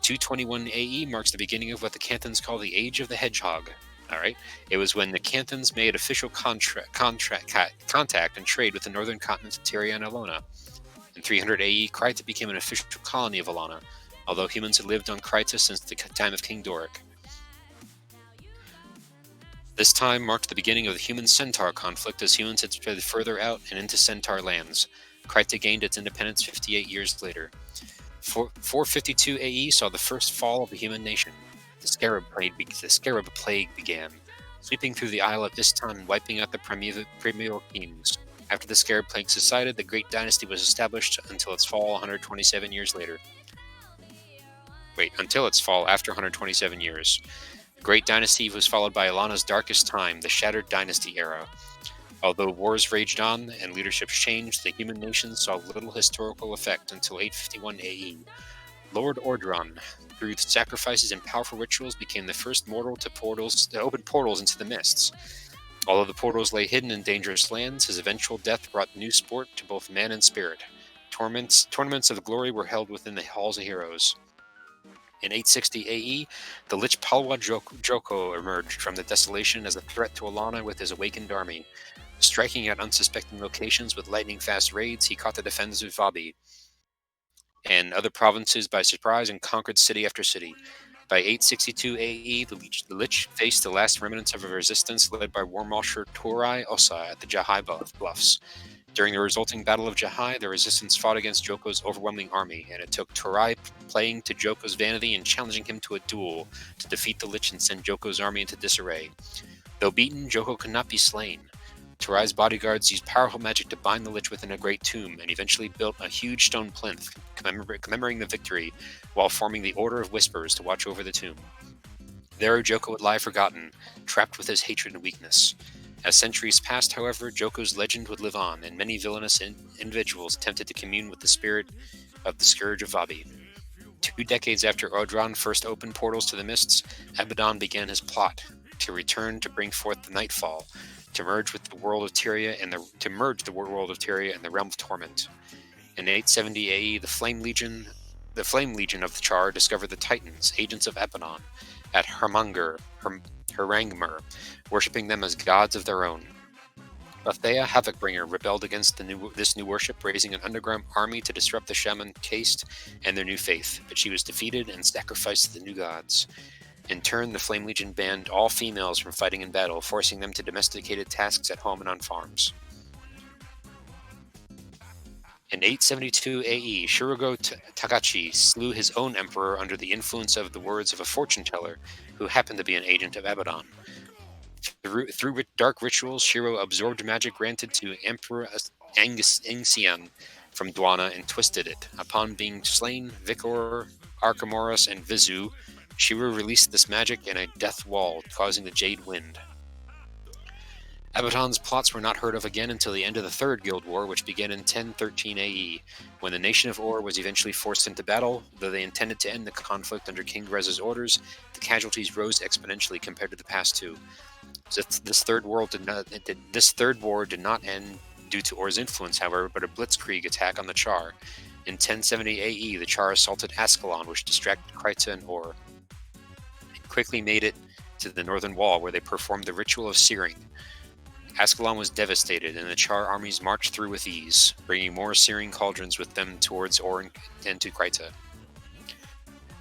221 AE marks the beginning of what the Canthans call the Age of the Hedgehog. Alright? It was when the Canthans made official contact and trade with the northern continents of Tyria and Elona. In 300 AE, Kryta became an official colony of Elana, although humans had lived on Kryta since the time of King Doric. This time marked the beginning of the human-centaur conflict as humans had spread further out and into centaur lands. Kryta gained its independence 58 years later. 452 AE saw the first fall of the human nation. The Scarab Plague began, sweeping through the Isle of Istan and wiping out the primeval kings. After the Scarab Plague subsided, the Great Dynasty was established until its fall 127 years later. Until its fall after 127 years. The Great Dynasty was followed by Elana's darkest time, the Shattered Dynasty era. Although wars raged on and leaderships changed, the human nations saw little historical effect until 851 AE. Lord Ordron, through sacrifices and powerful rituals, became the first mortal to open portals into the mists. Although the portals lay hidden in dangerous lands, his eventual death brought new sport to both man and spirit. Tournaments of glory were held within the Halls of Heroes. In 860 AE, the Lich Palwa Joko emerged from the desolation as a threat to Alana with his awakened army. Striking at unsuspecting locations with lightning-fast raids, he caught the defenders of Vabi and other provinces by surprise and conquered city after city. By 862 AE, the Lich faced the last remnants of a resistance led by War Marshal Torai Osa at the Jahai Bluffs. During the resulting Battle of Jahai, the resistance fought against Joko's overwhelming army, and it took Torai playing to Joko's vanity and challenging him to a duel to defeat the Lich and send Joko's army into disarray. Though beaten, Joko could not be slain. Torai's bodyguards used powerful magic to bind the Lich within a great tomb, and eventually built a huge stone plinth commemorating the victory, while forming the Order of Whispers to watch over the tomb. There, Joko would lie forgotten, trapped with his hatred and weakness. As centuries passed, however, Joko's legend would live on, and many villainous individuals attempted to commune with the spirit of the Scourge of Vabi. 2 decades after Odran first opened portals to the Mists, Abaddon began his plot to return to bring forth the Nightfall, to merge with the world of Tyria and the realm of Torment. In 870 AE, the Flame Legion of the Char discovered the Titans, agents of Abaddon, at Herangmer, worshipping them as gods of their own. Bathea Havoc-bringer rebelled against this new worship, raising an underground army to disrupt the shaman caste and their new faith, but she was defeated and sacrificed to the new gods. In turn, the Flame Legion banned all females from fighting in battle, forcing them to domesticated tasks at home and on farms. In 872 AE, Shirogo Takachi slew his own emperor under the influence of the words of a fortune-teller who happened to be an agent of Abaddon. Through dark rituals, Shiro absorbed magic granted to Emperor Angxian from Dwana and twisted it. Upon being slain, Vikor, Archimoros, and Vizu, Shiro released this magic in a death wall, causing the Jade Wind. Abaddon's plots were not heard of again until the end of the Third Guild War, which began in 1013 AE, when the nation of Or was eventually forced into battle. Though they intended to end the conflict under King Reza's orders, the casualties rose exponentially compared to the past two. This third war did not end due to Or's influence, however, but a blitzkrieg attack on the Char. In 1070 AE, the Char assaulted Ascalon, which distracted Kryta and Or. It quickly made it to the northern wall, where they performed the ritual of searing. Ascalon was devastated, and the Char armies marched through with ease, bringing more searing cauldrons with them towards Or and to Kryta.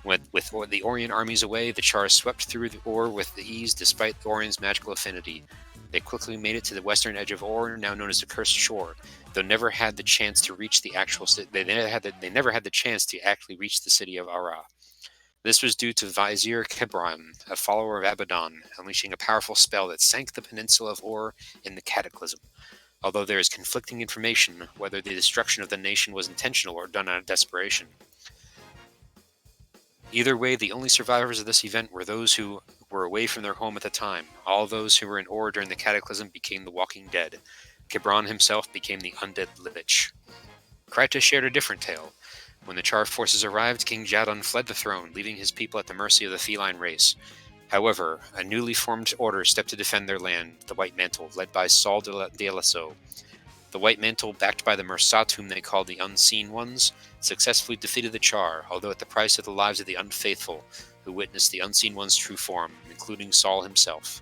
With the Orion armies away, the Char swept through the Or with ease despite Orion's magical affinity. They quickly made it to the western edge of Or, now known as the Cursed Shore, though never had the chance to reach the actual they never had the chance to actually reach the city of Ara. This was due to Vizier Kebran, a follower of Abaddon, unleashing a powerful spell that sank the peninsula of Or in the Cataclysm. Although there is conflicting information whether the destruction of the nation was intentional or done out of desperation. Either way, the only survivors of this event were those who were away from their home at the time. All those who were in Or during the Cataclysm became the Walking Dead. Kebran himself became the Undead Lich. Kryta shared a different tale. When the Char forces arrived, King Jadon fled the throne, leaving his people at the mercy of the feline race. However, a newly formed order stepped to defend their land, the White Mantle, led by Saul de Lasso. The White Mantle, backed by the Mursat, whom they called the Unseen Ones, successfully defeated the Char, although at the price of the lives of the unfaithful, who witnessed the Unseen One's true form, including Saul himself.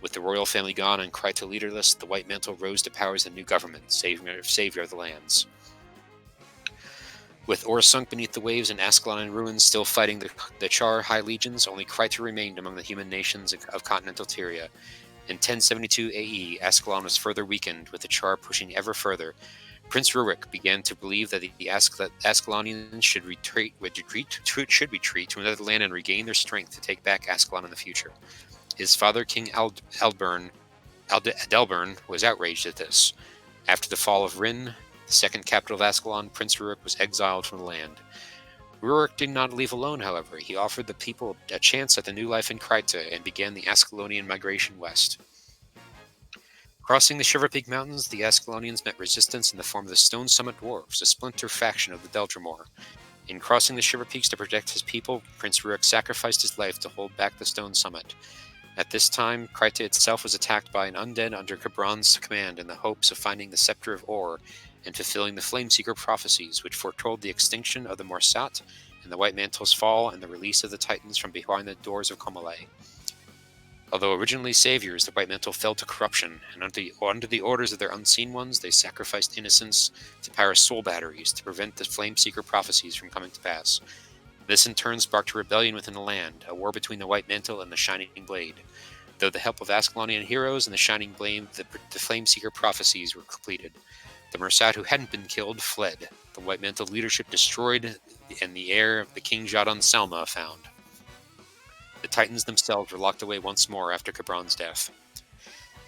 With the royal family gone and Kryta leaderless, the White Mantle rose to power as a new government, savior of the lands. With Or sunk beneath the waves and Ascalon in ruins, still fighting the Char high legions, only Kryta remained among the human nations of continental Tyria. In 1072 AE, Ascalon was further weakened, with the Char pushing ever further. Prince Rurik began to believe that the Ascalonians should retreat to another land and regain their strength to take back Ascalon in the future. His father, King Adelbern, was outraged at this. After the fall of Rin, the second capital of Ascalon, Prince Rurik was exiled from the land. Rurik did not leave alone, however. He offered the people a chance at the new life in Kryta and began the Ascalonian migration west. Crossing the Shiverpeak Mountains, the Ascalonians met resistance in the form of the Stone Summit Dwarves, a splinter faction of the Deldrimor. In crossing the Shiverpeaks to protect his people, Prince Rurik sacrificed his life to hold back the Stone Summit. At this time, Krita itself was attacked by an undead under Cabron's command in the hopes of finding the Scepter of Ore and fulfilling the Flameseeker prophecies, which foretold the extinction of the Morsat and the White Mantle's fall and the release of the Titans from behind the doors of Komale. Although originally saviors, the White Mantle fell to corruption, and under the orders of their unseen ones, they sacrificed innocents to power soul batteries to prevent the Flameseeker prophecies from coming to pass. This in turn sparked a rebellion within the land, a war between the White Mantle and the Shining Blade. Though the help of Ascalonian heroes and the Shining Blade, the Flameseeker prophecies were completed. The Morsat who hadn't been killed fled. The White Mantle leadership destroyed, and the heir of the King Jadon Selma found. The Titans themselves were locked away once more after Cabron's death.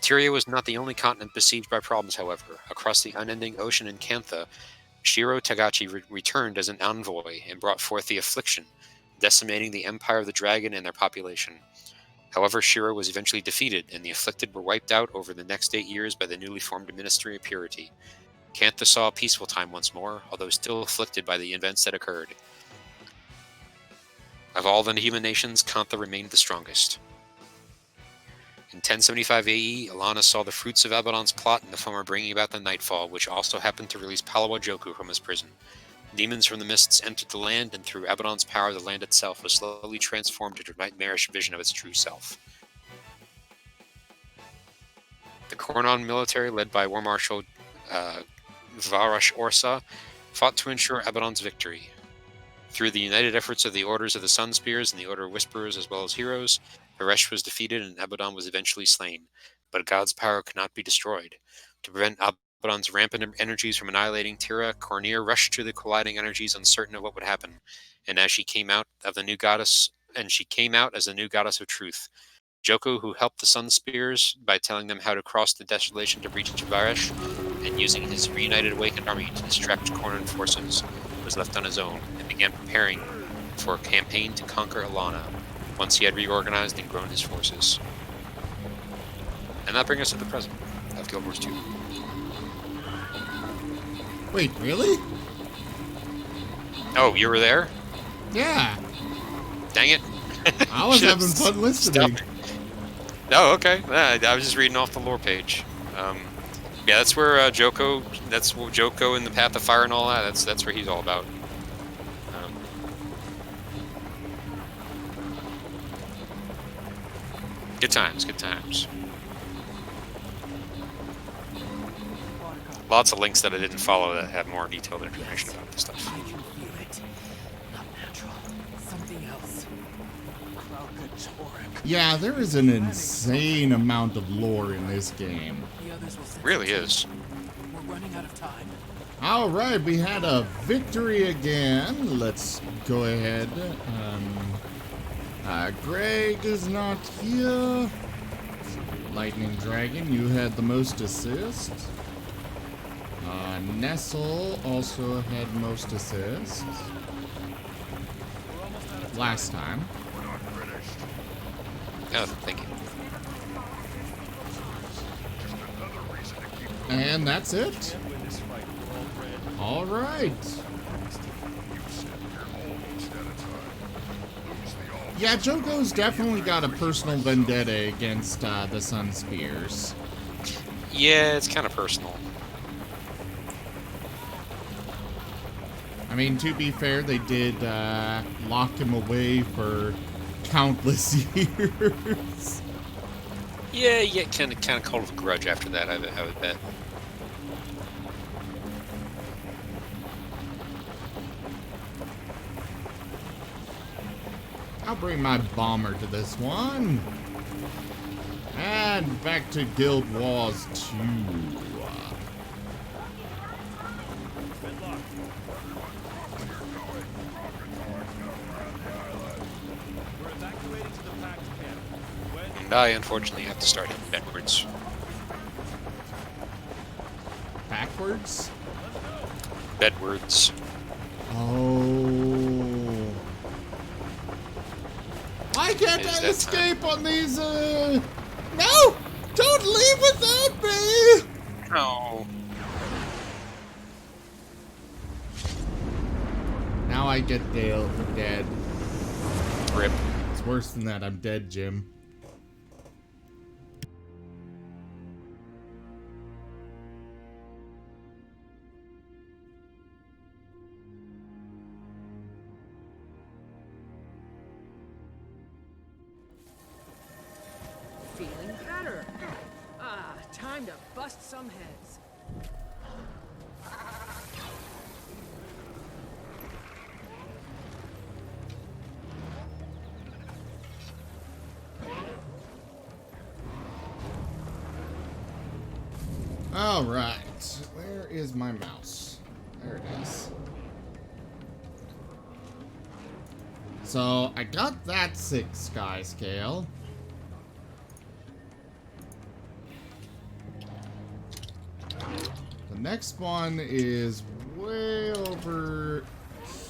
Tyria was not the only continent besieged by problems, however. Across the unending ocean in Kantha, Shiro Tagachi returned as an envoy and brought forth the Affliction, decimating the Empire of the Dragon and their population. However, Shiro was eventually defeated, and the Afflicted were wiped out over the next 8 years by the newly formed Ministry of Purity. Kantha saw a peaceful time once more, although still afflicted by the events that occurred. Of all the human nations, Kantha remained the strongest. In 1075 AE, Alana saw the fruits of Abaddon's plot in the form of bringing about the Nightfall, which also happened to release Palawa Joku from his prison. Demons from the mists entered the land, and through Abaddon's power, the land itself was slowly transformed into a nightmarish vision of its true self. The Kornon military, led by War Marshal Varash Orsa, fought to ensure Abaddon's victory. Through the united efforts of the Orders of the Sun Spears and the Order of Whisperers as well as heroes, Varesh was defeated and Abaddon was eventually slain, but God's power could not be destroyed. To prevent Abaddon's rampant energies from annihilating Tira, Cornir rushed to the colliding energies uncertain of what would happen, and as she came out as the new goddess of truth. Joko, who helped the Sun Spears by telling them how to cross the desolation to reach Varesh, and using his reunited awakened army to distract Cornern forces, was left on his own and began preparing for a campaign to conquer Alana once he had reorganized and grown his forces. And that brings us to the present of Guild Wars 2. Wait, really? Oh, you were there? Yeah. Dang it. I was having fun listening. Oh, okay. I was just reading off the lore page. Yeah, that's where Joko and the Path of Fire and all that. That's where he's all about. Good times, good times. Lots of links that I didn't follow that have more detailed information about this stuff. I can feel it. Not natural. Something else. Yeah, there is an insane amount of lore in this game. Really is. We're running out of time. All right, we had a victory again. Let's go ahead. Greg is not here. Lightning Dragon, you had the most assists. Nestle also had most assists. Last time. Oh, thank you. And that's it. All right. Yeah, Joko's definitely got a personal vendetta against the Sun Spears. Yeah, it's kind of personal. I mean, to be fair, they did lock him away for countless years. Yeah, kind of called a grudge after that, I would bet. I'll bring my bomber to this one. And back to Guild Wars 2. And I unfortunately have to start heading backwards. Backwards? Bedwards. Oh. Why can't I escape on these, No! Don't leave without me! No. Now I get dead. Rip. It's worse than that. I'm dead, Jim. Time to bust some heads. All right. Where is my mouse? There it is. So I got that 6 Skyscale. The next one is way over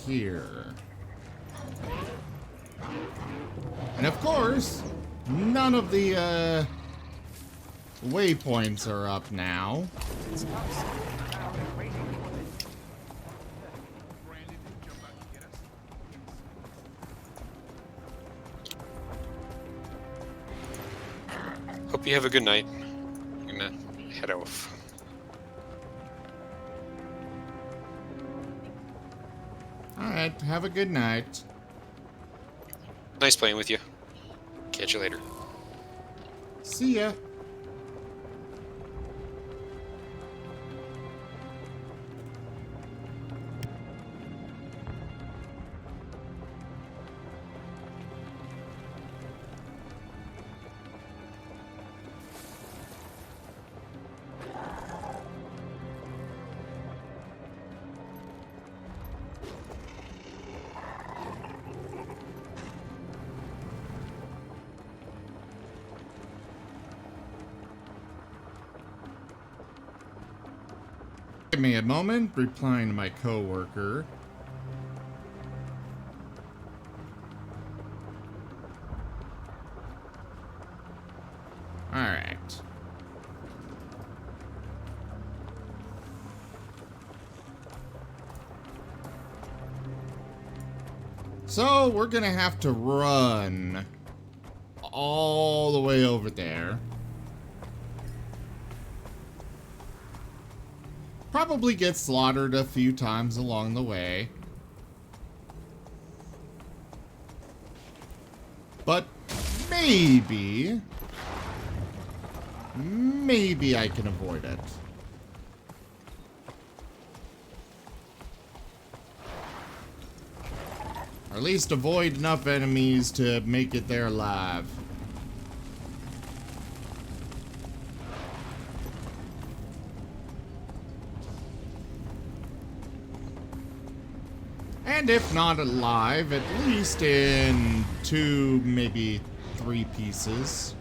here. And of course, none of the waypoints are up now. Hope you have a good night. I'm gonna head off. Alright, have a good night. Nice playing with you. Catch you later. See ya. Give me a moment, replying to my coworker. All right. So we're gonna have to run all the way over there. Probably get slaughtered a few times along the way. But maybe I can avoid it. Or at least avoid enough enemies to make it there alive. And if not alive, at least in 2, maybe 3 pieces.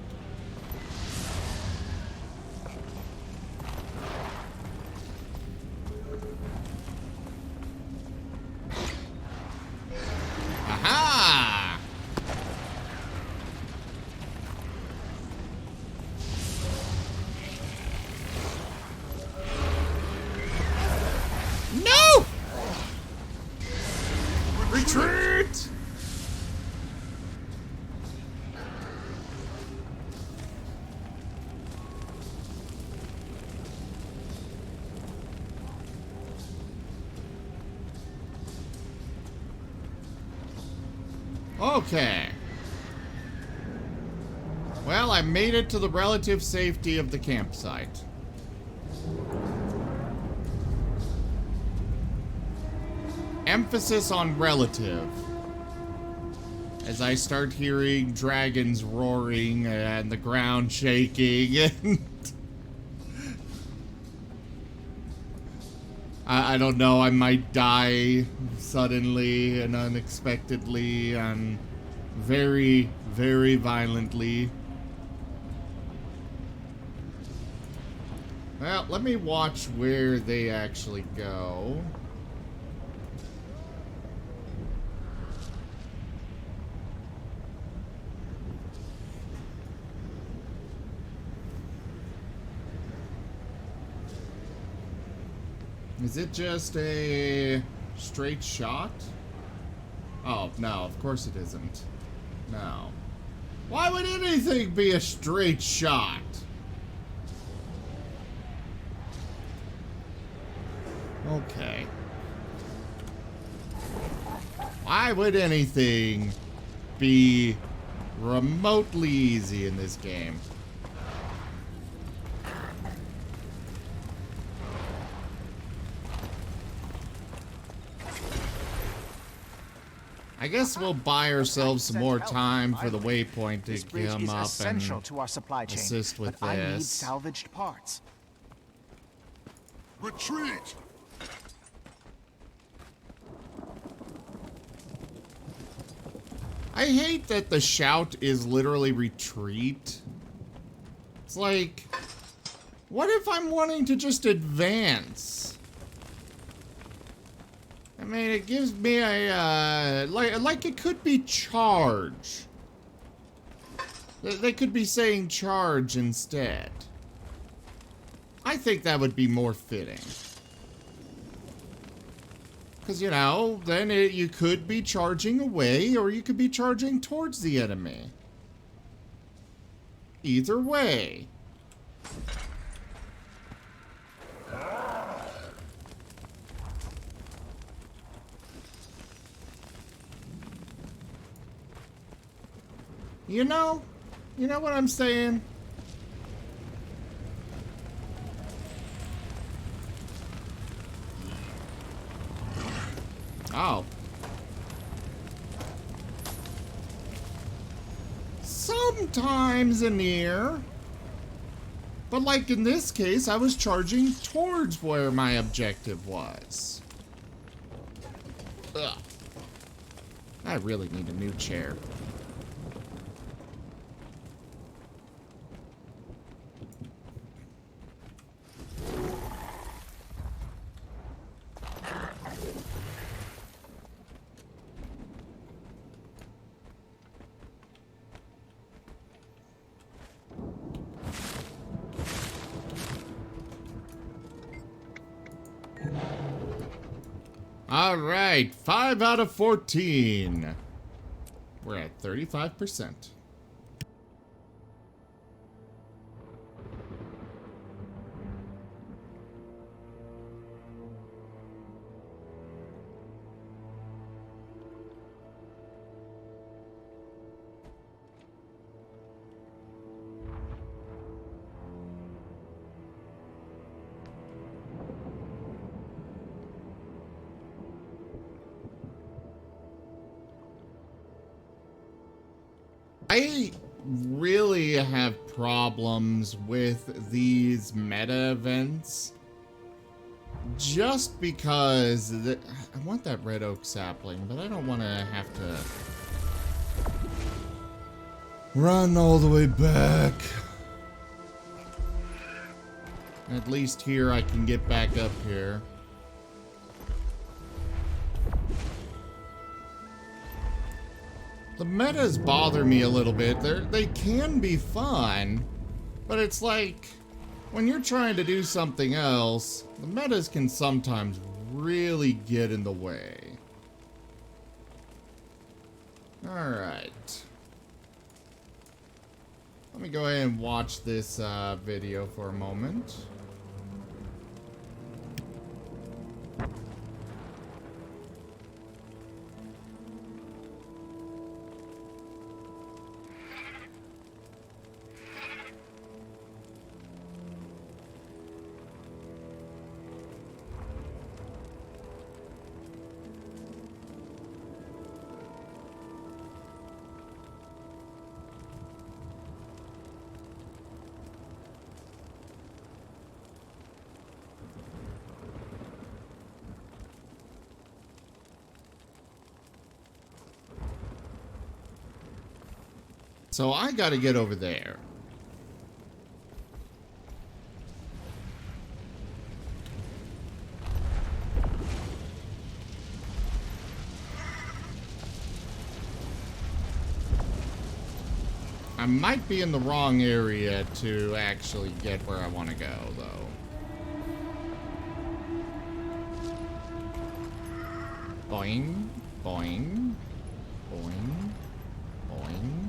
Aha! No! Retreat! Okay. Well, I made it to the relative safety of the campsite. Emphasis on relative. As I start hearing dragons roaring and the ground shaking and I don't know, I might die suddenly and unexpectedly and very, very violently. Well, let me watch where they actually go. Is it just a straight shot? Oh, no, of course it isn't. No. Why would anything be a straight shot? Okay. Why would anything be remotely easy in this game? I guess we'll buy ourselves some more time for the waypoint to come up essential and to our supply chain, assist with but I need this. salvaged parts. Retreat! I hate that the shout is literally retreat. It's like, what if I'm wanting to just advance? I mean, it gives me a, like it could be charge. They could be saying charge instead. I think that would be more fitting. Because, you know, then you could be charging away, or you could be charging towards the enemy. Either way. You know what I'm saying? Oh. Sometimes a near. But like in this case, I was charging towards where my objective was. Ugh. I really need a new chair. All right, 5 out of 14. We're at 35%. I really have problems with these meta events just because I want that red oak sapling, but I don't want to have to run all the way back. At least here I can get back up here. The metas bother me a little bit. They can be fun, but it's like when you're trying to do something else, the metas can sometimes really get in the way. Alright. Let me go ahead and watch this video for a moment. So I gotta get over there. I might be in the wrong area to actually get where I want to go, though. Boing, boing, boing, boing.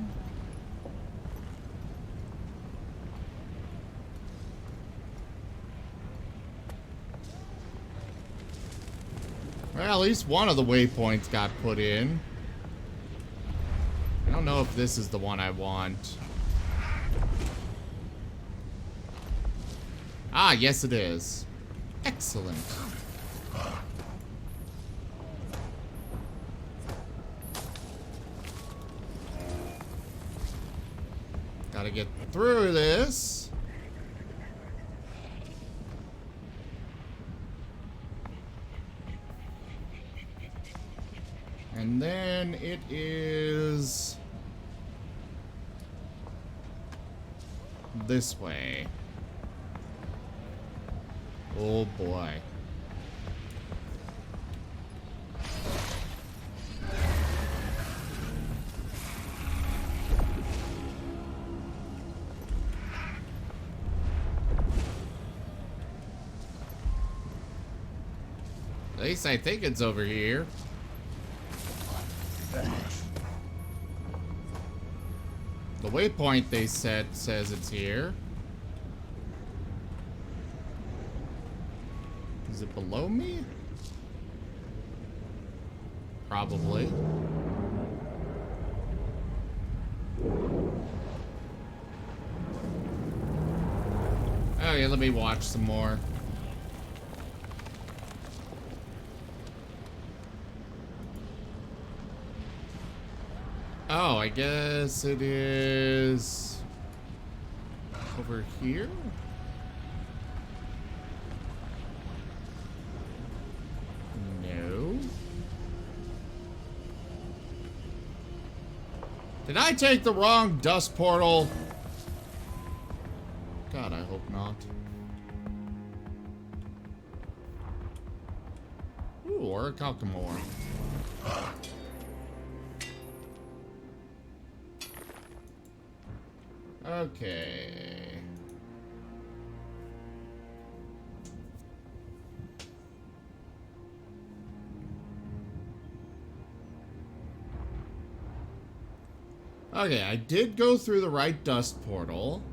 Well, at least one of the waypoints got put in. I don't know if this is the one I want. Ah, yes it is. Excellent. Gotta get through this. And then it is this way. Oh boy. At least I think it's over here. The waypoint they set says it's here. Is it below me? Probably. Oh yeah, let me watch some more. Oh, I guess it is over here? No. Did I take the wrong dust portal? God, I hope not. Ooh, or a Calcamore. Okay. Okay, I did go through the right dust portal.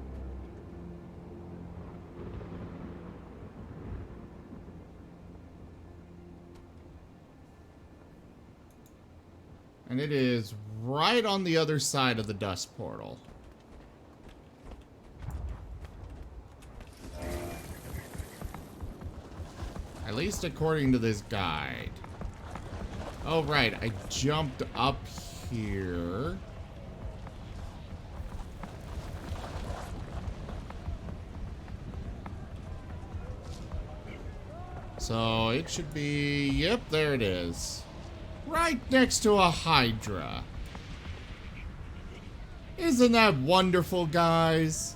And it is right on the other side of the dust portal. At least according to this guide. Oh, right. I jumped up here. So it should be... Yep, there it is. Right next to a Hydra. Isn't that wonderful, guys?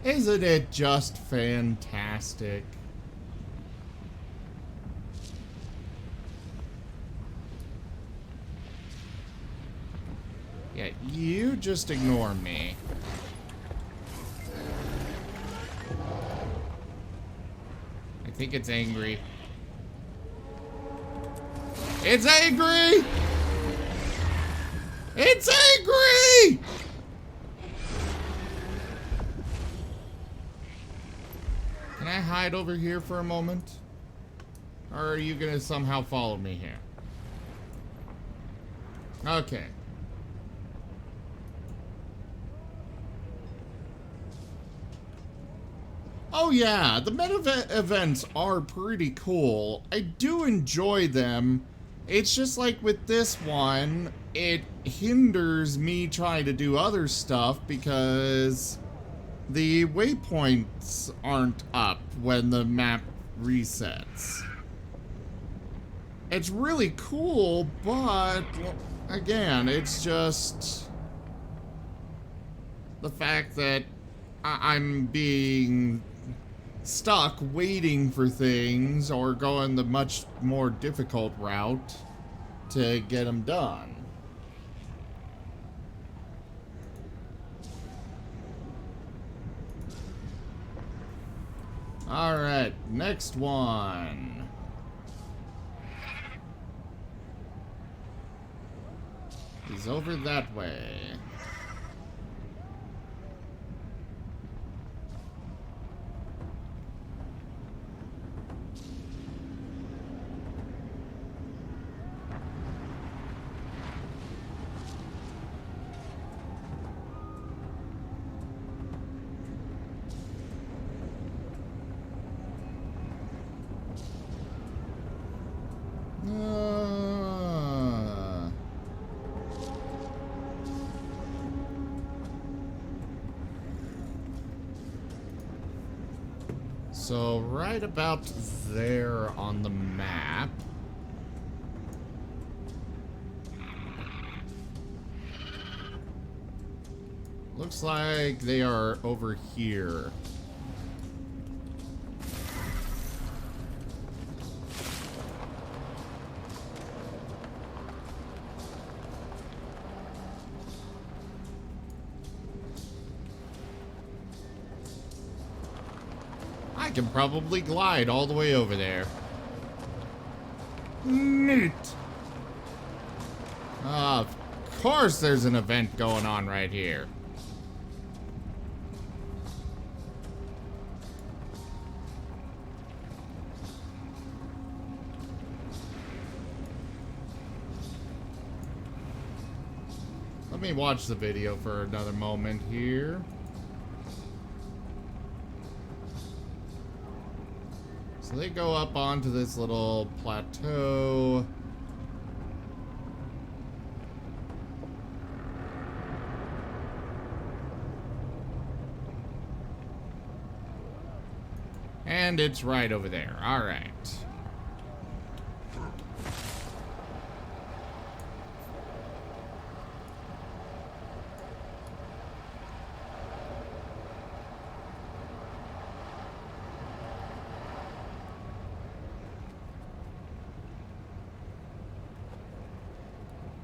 Isn't it just fantastic? Yeah, you just ignore me. I think it's angry. It's angry! It's angry! Can I hide over here for a moment? Or are you gonna somehow follow me here? Okay. Oh yeah, the meta events are pretty cool. I do enjoy them. It's just like with this one, it hinders me trying to do other stuff because the waypoints aren't up when the map resets. It's really cool, but again, it's just the fact that I'm being stuck waiting for things or going the much more difficult route to get them done. Alright, next one. Is over that way. So right about there on the map. Looks like they are over here. I can probably glide all the way over there. Neat. Of course there's an event going on right here. Let me watch the video for another moment here. So they go up onto this little plateau. And it's right over there. All right.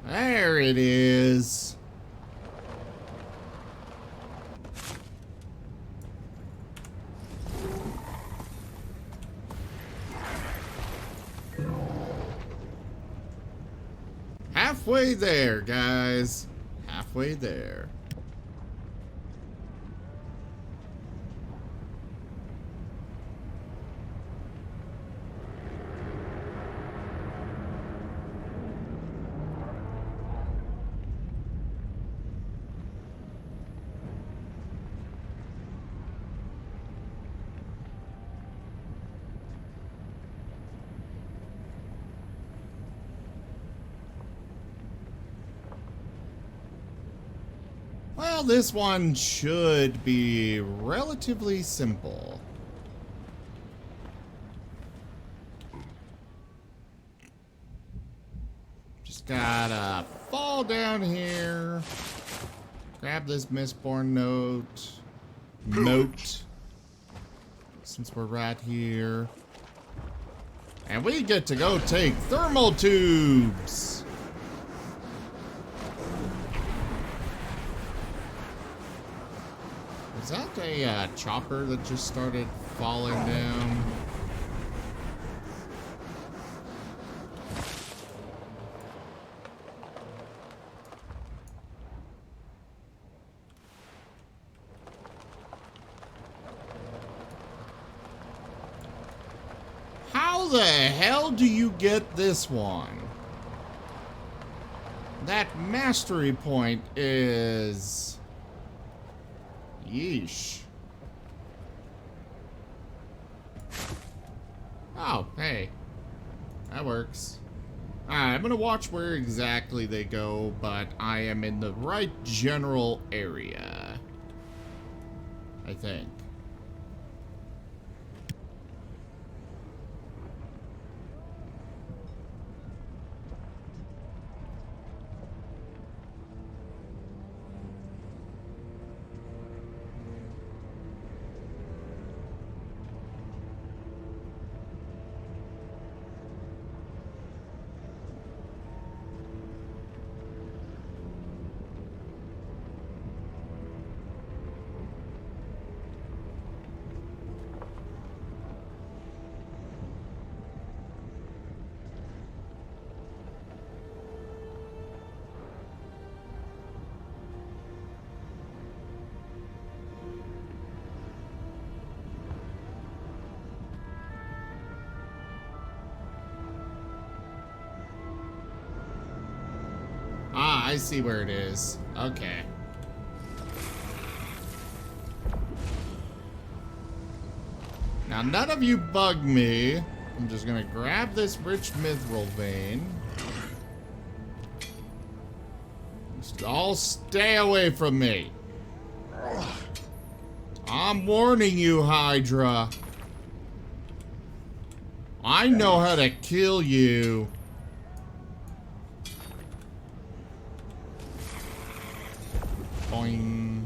There it is. Halfway there, guys. Halfway there. Well, this one should be relatively simple. Just gotta fall down here, grab this Mistborn note, since we're right here, and we get to go take thermal tubes. Is that a chopper that just started falling down? How the hell do you get this one? That mastery point is... Yeesh. Oh, hey. That works. Alright, I'm gonna watch where exactly they go, but I am in the right general area. I think. Ah, I see where it is. Okay. Now, none of you bug me. I'm just gonna grab this rich mithril vein. Just all stay away from me. I'm warning you, Hydra. I know how to kill you. Boing.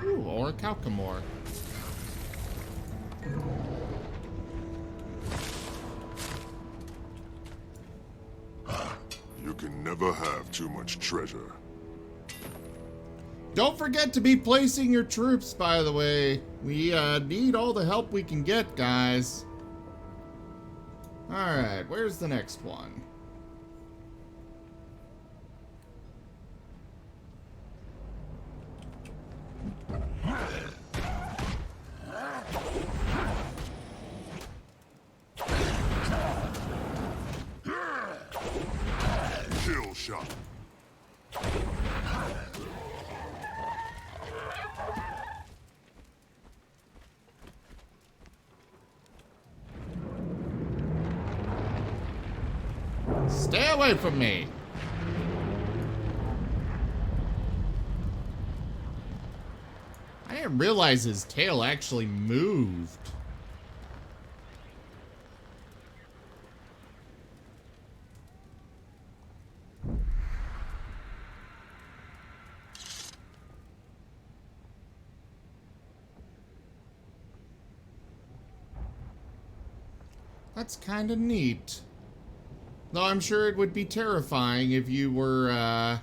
Ooh, or a Calcamore. You can never have too much treasure. Don't forget to be placing your troops, by the way. We need all the help we can get, guys. Alright, where's the next one? Kill shot. Stay away from me. I didn't realize his tail actually moved. That's kind of neat. Though I'm sure it would be terrifying if you were,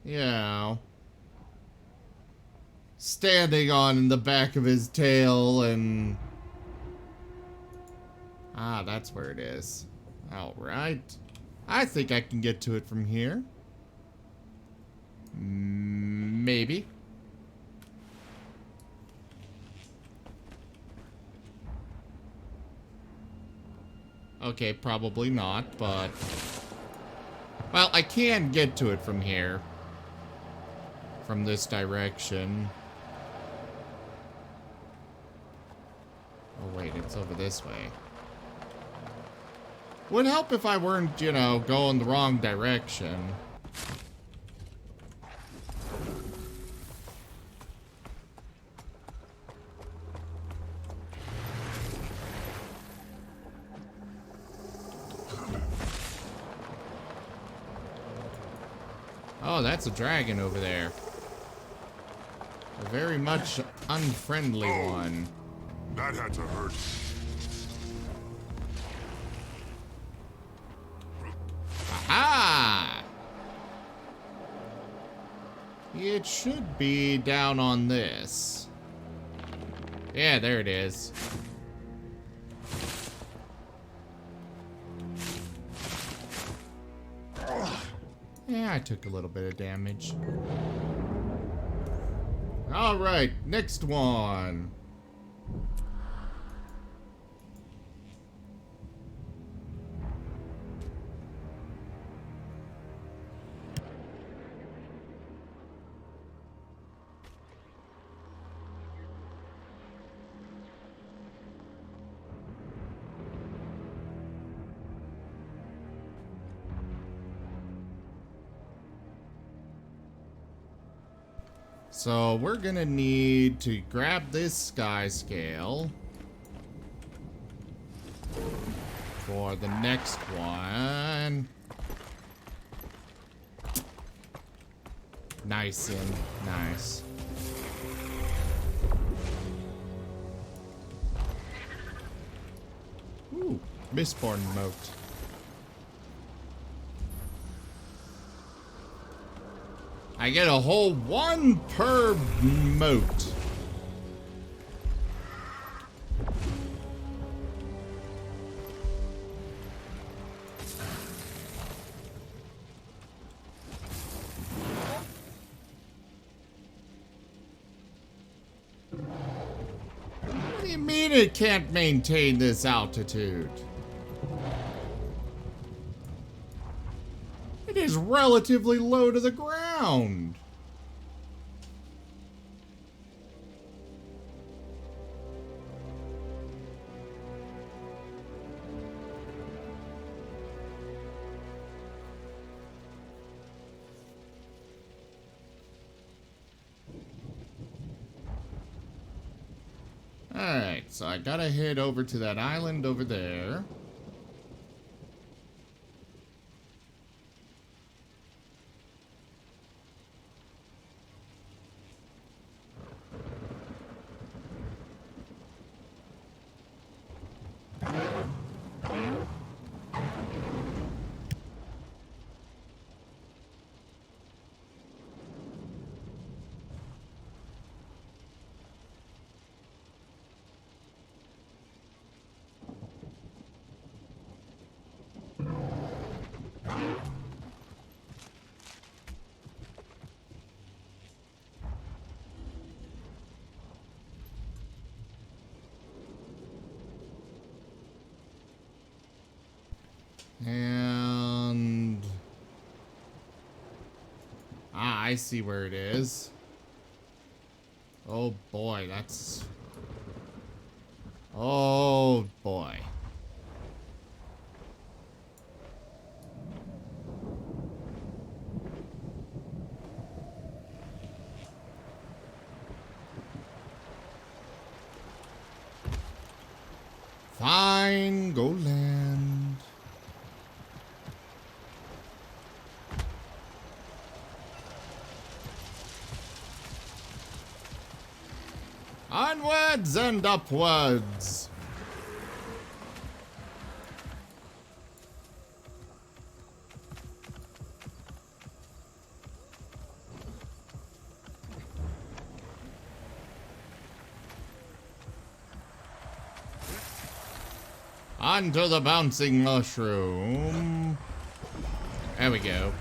you know, standing on the back of his tail and... Ah, that's where it is. Alright. I think I can get to it from here. Maybe. Okay, probably not, but... Well, I can get to it from here. From this direction. Oh, wait, it's over this way. Would help if I weren't, you know, going the wrong direction. Oh, that's a dragon over there. A very much unfriendly one. That had to hurt. Aha! It should be down on this. Yeah, there it is. Yeah, I took a little bit of damage. Alright, next one. So we're gonna need to grab this Skyscale for the next one. Nice and nice. Ooh, Mistborn moat. I get a whole one per moat. What do you mean it can't maintain this altitude? It is relatively low to the ground. Alright, so I gotta head over to that island over there. And... I see where it is. Oh boy, that's... Oh boy. Fine, go land. Onwards and upwards. Onto the bouncing mushroom. There we go.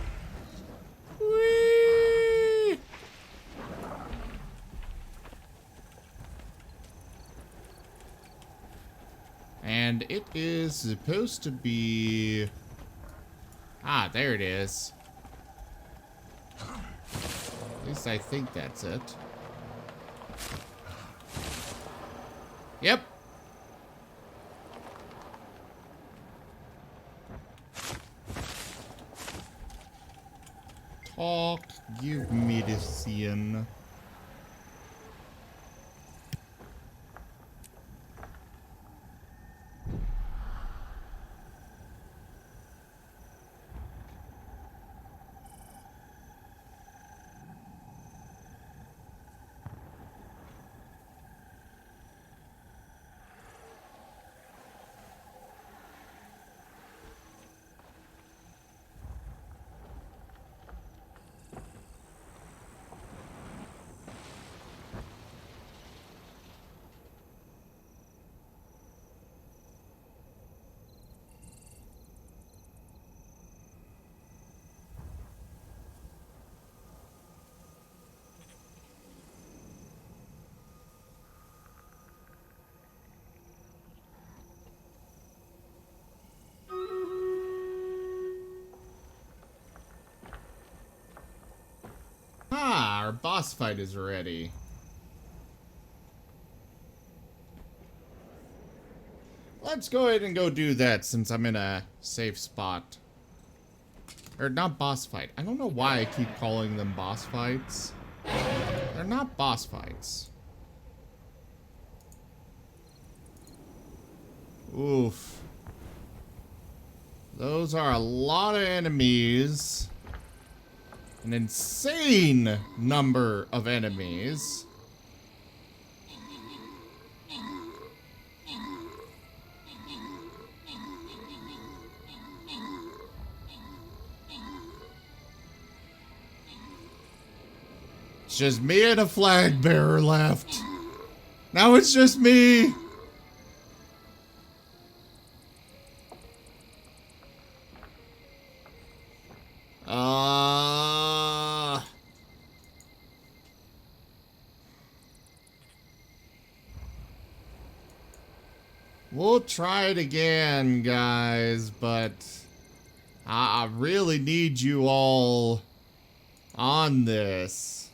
Whee! And it is supposed to be... Ah, there it is. At least I think that's it. Yep. Talk, give medicine. Ah, our boss fight is ready. Let's go ahead and go do that since I'm in a safe spot. Or not boss fight. I don't know why I keep calling them boss fights. They're not boss fights. Oof. Those are a lot of enemies. An insane number of enemies. It's just me and a flag bearer left. Now it's just me. We'll try it again, guys, but I really need you all on this.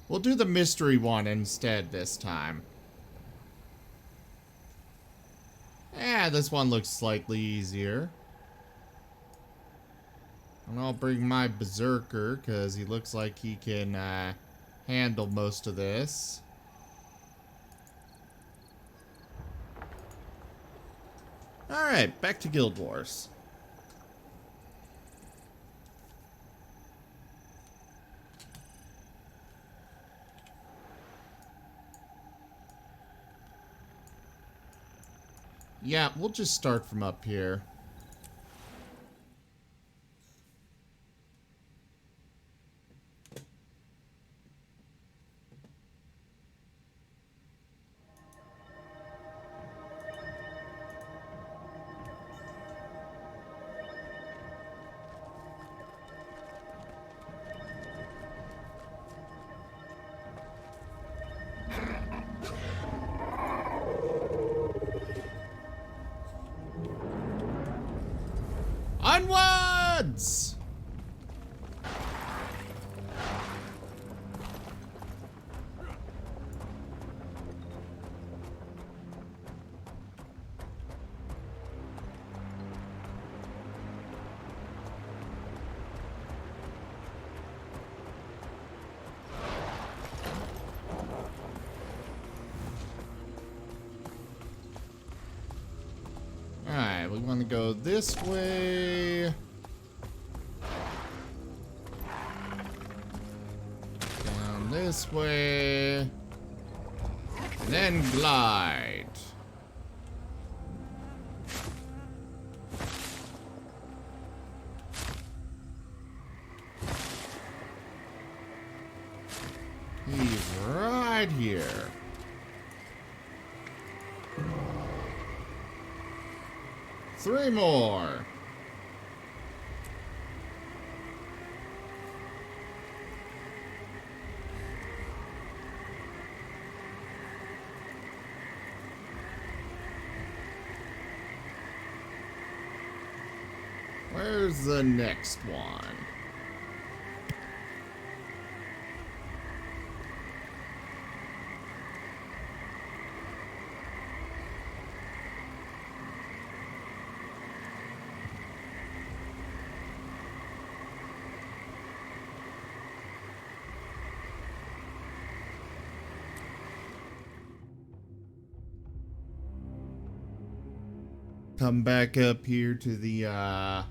We'll do the mystery one instead this time. Yeah, this one looks slightly easier. And I'll bring my berserker, because he looks like he can handle most of this. Alright, back to Guild Wars. Yeah, we'll just start from up here. Onwards! Alright, we want to go this way. Down this way. And then glide. He's right here. Three more. Where's the next one? Come back up here to the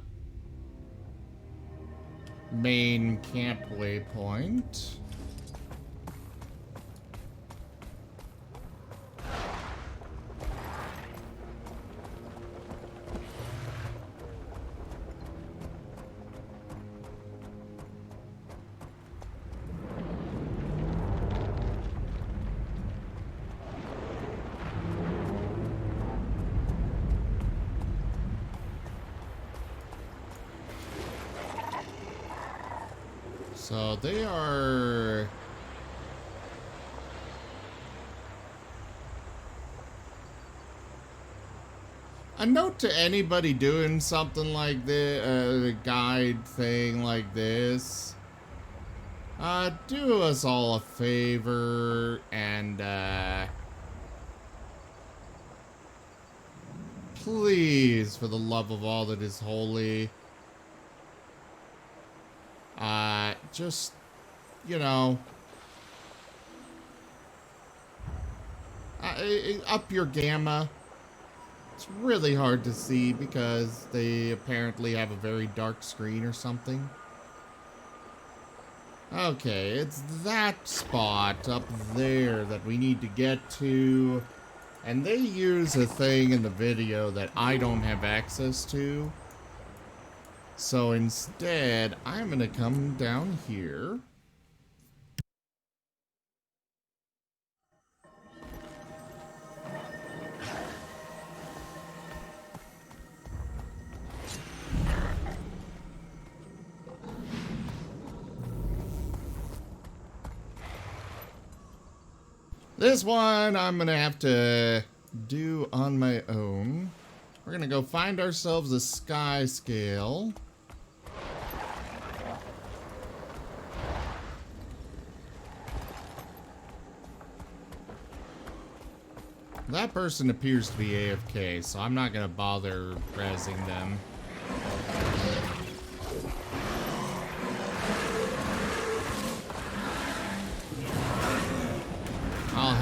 main camp waypoint. So they are... A note to anybody doing something like this, a guide thing like this. Do us all a favor and, please, for the love of all that is holy, just, you know, up your gamma. It's really hard to see because they apparently have a very dark screen or something. Okay, it's that spot up there that we need to get to. And they use a thing in the video that I don't have access to. So instead, I'm gonna come down here. This one I'm gonna have to do on my own. We're gonna go find ourselves a Skyscale. That person appears to be AFK, so I'm not gonna bother rezzing them.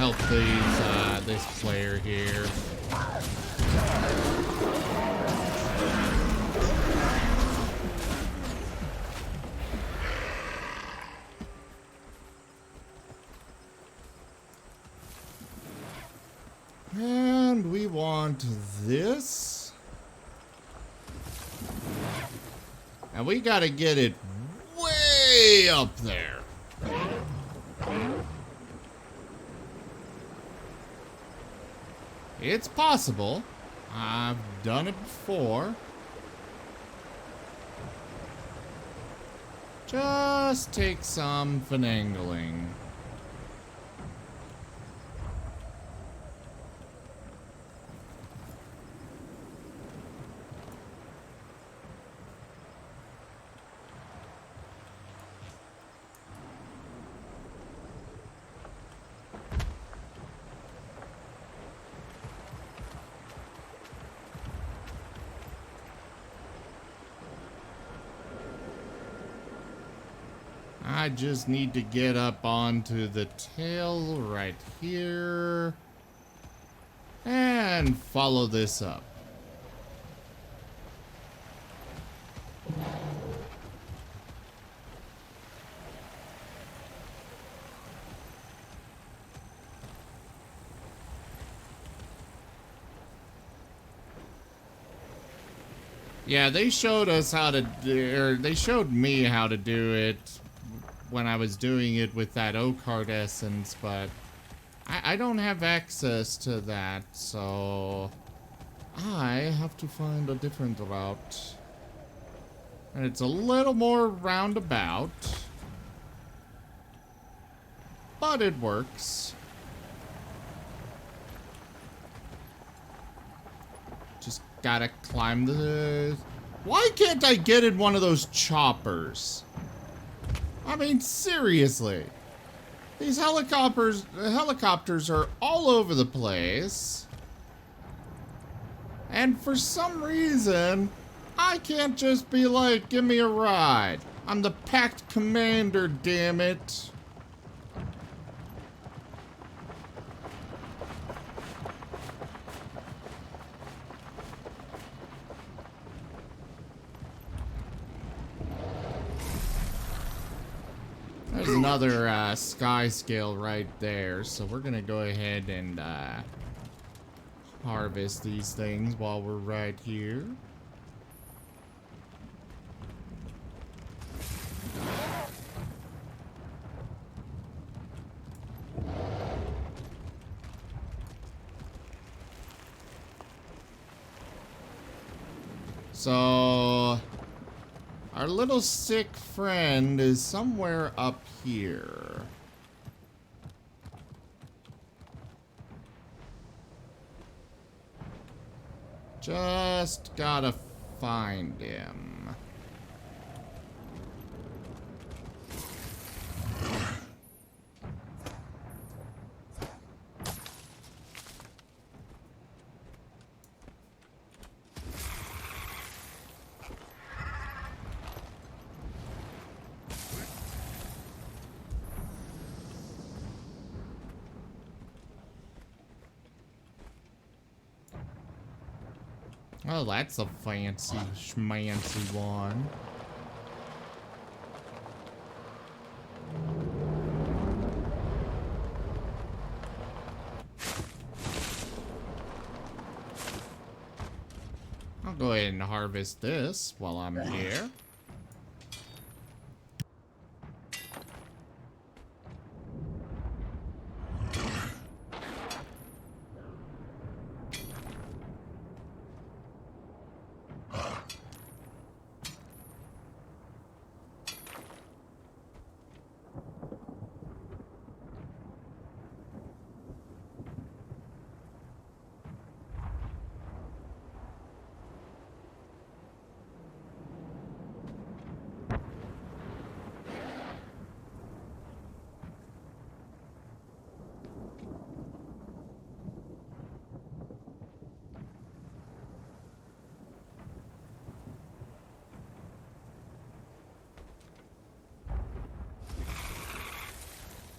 help this player here. And we want this. And we gotta get it way up there. It's possible. I've done it before. Just take some finagling. I just need to get up onto the tail right here and follow this up. Yeah, they showed us how to do, or they showed me how to do it when I was doing it with that Oak-Heart essence, but I don't have access to that, so I have to find a different route. And it's a little more roundabout, but it works. Just gotta climb the... Why can't I get in one of those choppers? I mean, seriously. These helicopters are all over the place. And for some reason, I can't just be like, give me a ride. I'm the Pact Commander, damn it. There's another Skyscale right there, so we're gonna go ahead and harvest these things while we're right here. So our little sick friend is somewhere up here. Just gotta find him. Oh, that's a fancy schmancy one. I'll go ahead and harvest this while I'm here.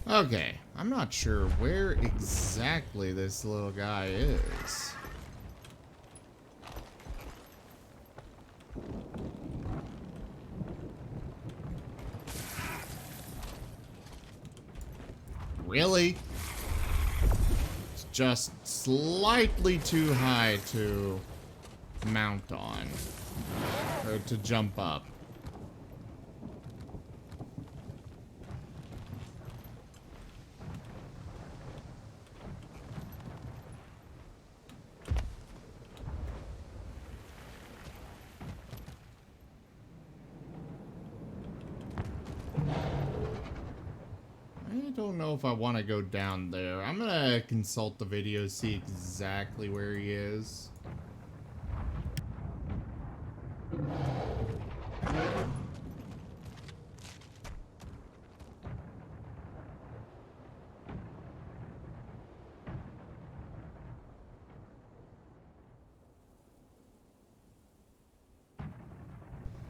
Okay, I'm not sure where exactly this little guy is. Really? It's just slightly too high to mount on. Or to jump up. I don't know if I want to go down there. I'm gonna consult the video, see exactly where he is.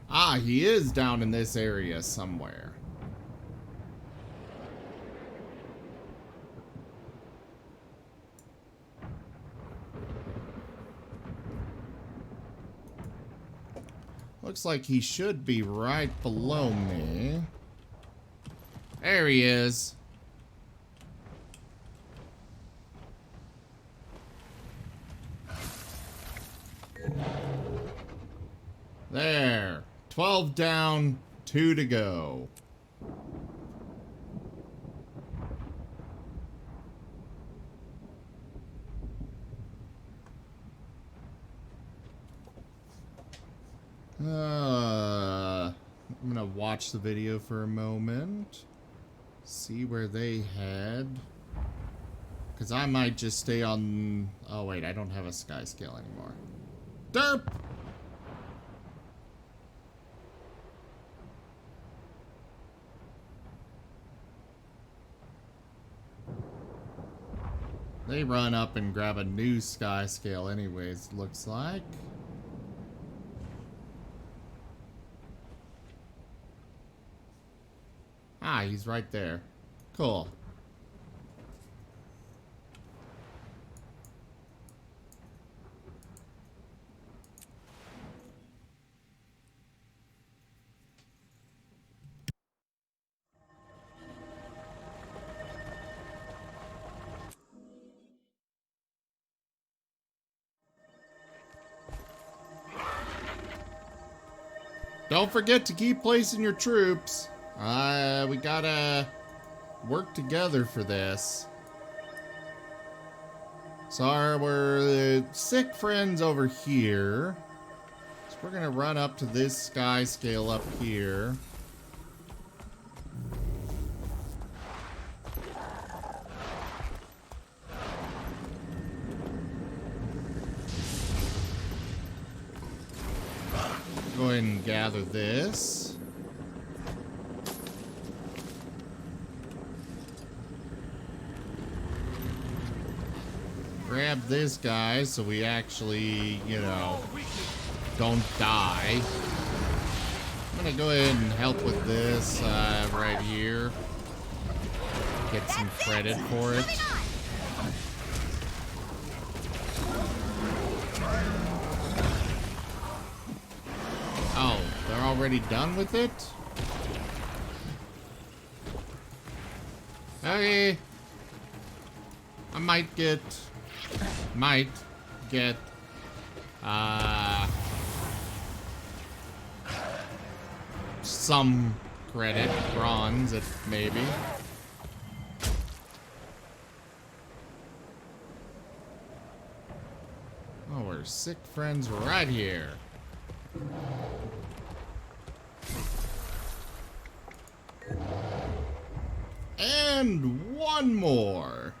Ah, he is down in this area somewhere. Looks like he should be right below me. There he is. There. 12 down, 2 to go. I'm gonna watch the video for a moment. See where they head. Because I might just stay on... Oh, wait, I don't have a Skyscale anymore. Derp! They run up and grab a new Skyscale anyways, looks like. Ah, he's right there. Cool. Don't forget to keep placing your troops. We gotta work together for this. So we're sick friends over here. So we're gonna run up to this Skyscale up here. Go ahead and gather this. Grab this guy so we actually, you know, don't die. I'm gonna go ahead and help with this right here. Get some credit for it. Oh, they're already done with it? Okay. I might get some credit, bronze, maybe. Oh, we're sick friends right here. And one more.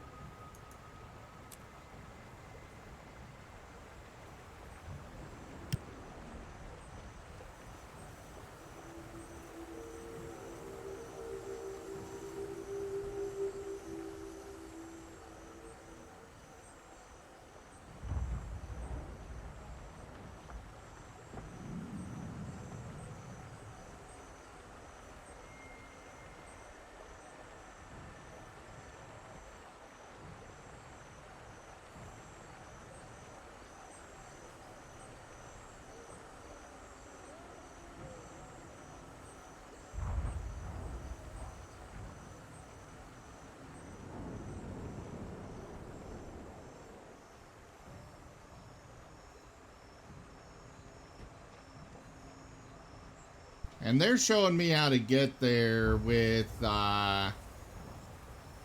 And they're showing me how to get there with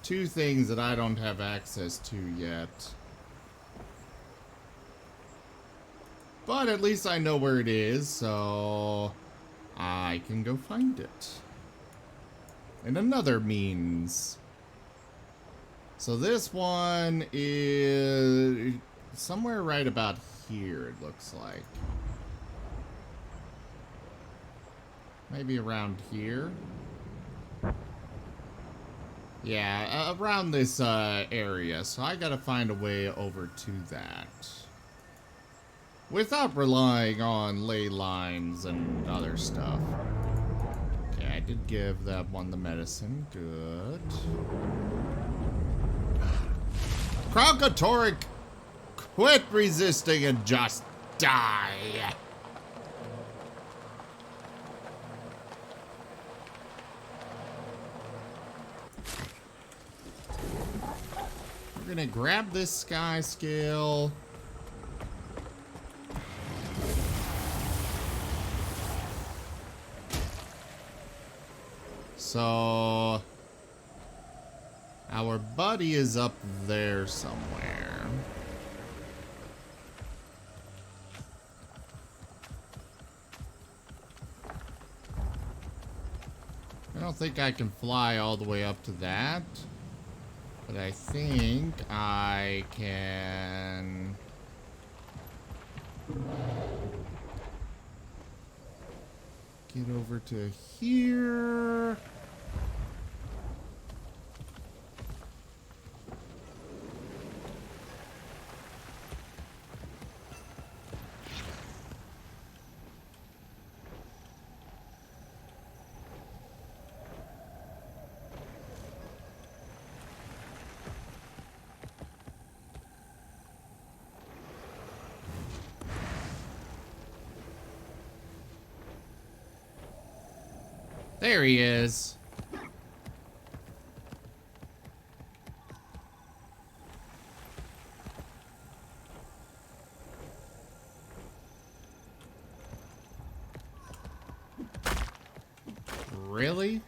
two things that I don't have access to yet. But at least I know where it is, so I can go find it. And another means. So this one is somewhere right about here, it looks like. Maybe around here. Yeah, around this area. So I gotta find a way over to that. Without relying on ley lines and other stuff. Okay, I did give that one the medicine. Good. Kronkatoric, quit resisting and just die. We're gonna grab this Skyscale. So our buddy is up there somewhere. I don't think I can fly all the way up to that, but I think I can get over to here. There he is. Really?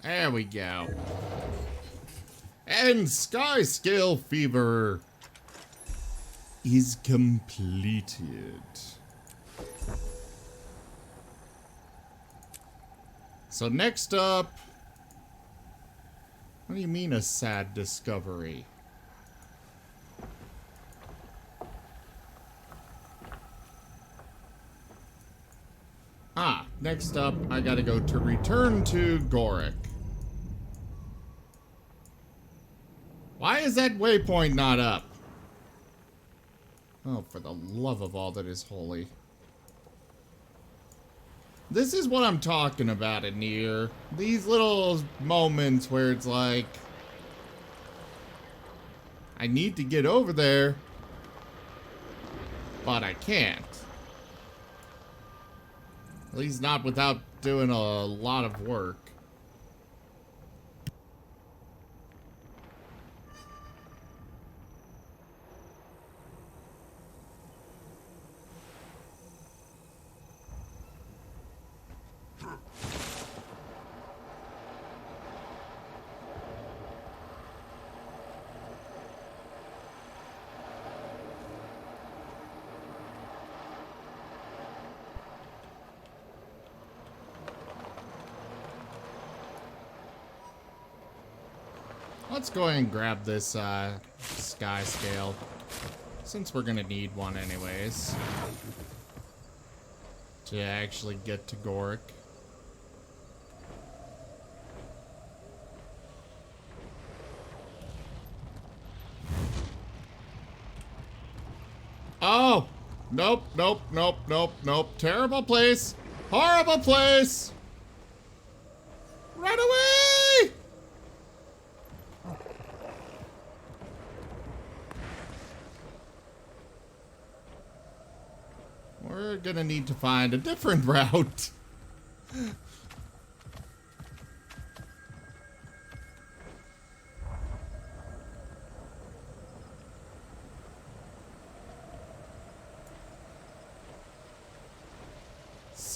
There we go. And Skyscale Fever is completed. So next up, what do you mean a sad discovery? Next up, I gotta go to return to Gorick. Why is that waypoint not up? Oh, for the love of all that is holy. This is what I'm talking about in here. These little moments where it's like, I need to get over there, but I can't. At least not without doing a lot of work. Let's go ahead and grab this Skyscale, since we're gonna need one anyways, to actually get to Gorick. Oh! Nope, nope, nope, nope, nope. Terrible place! Horrible place! Run away! We're gonna need to find a different route.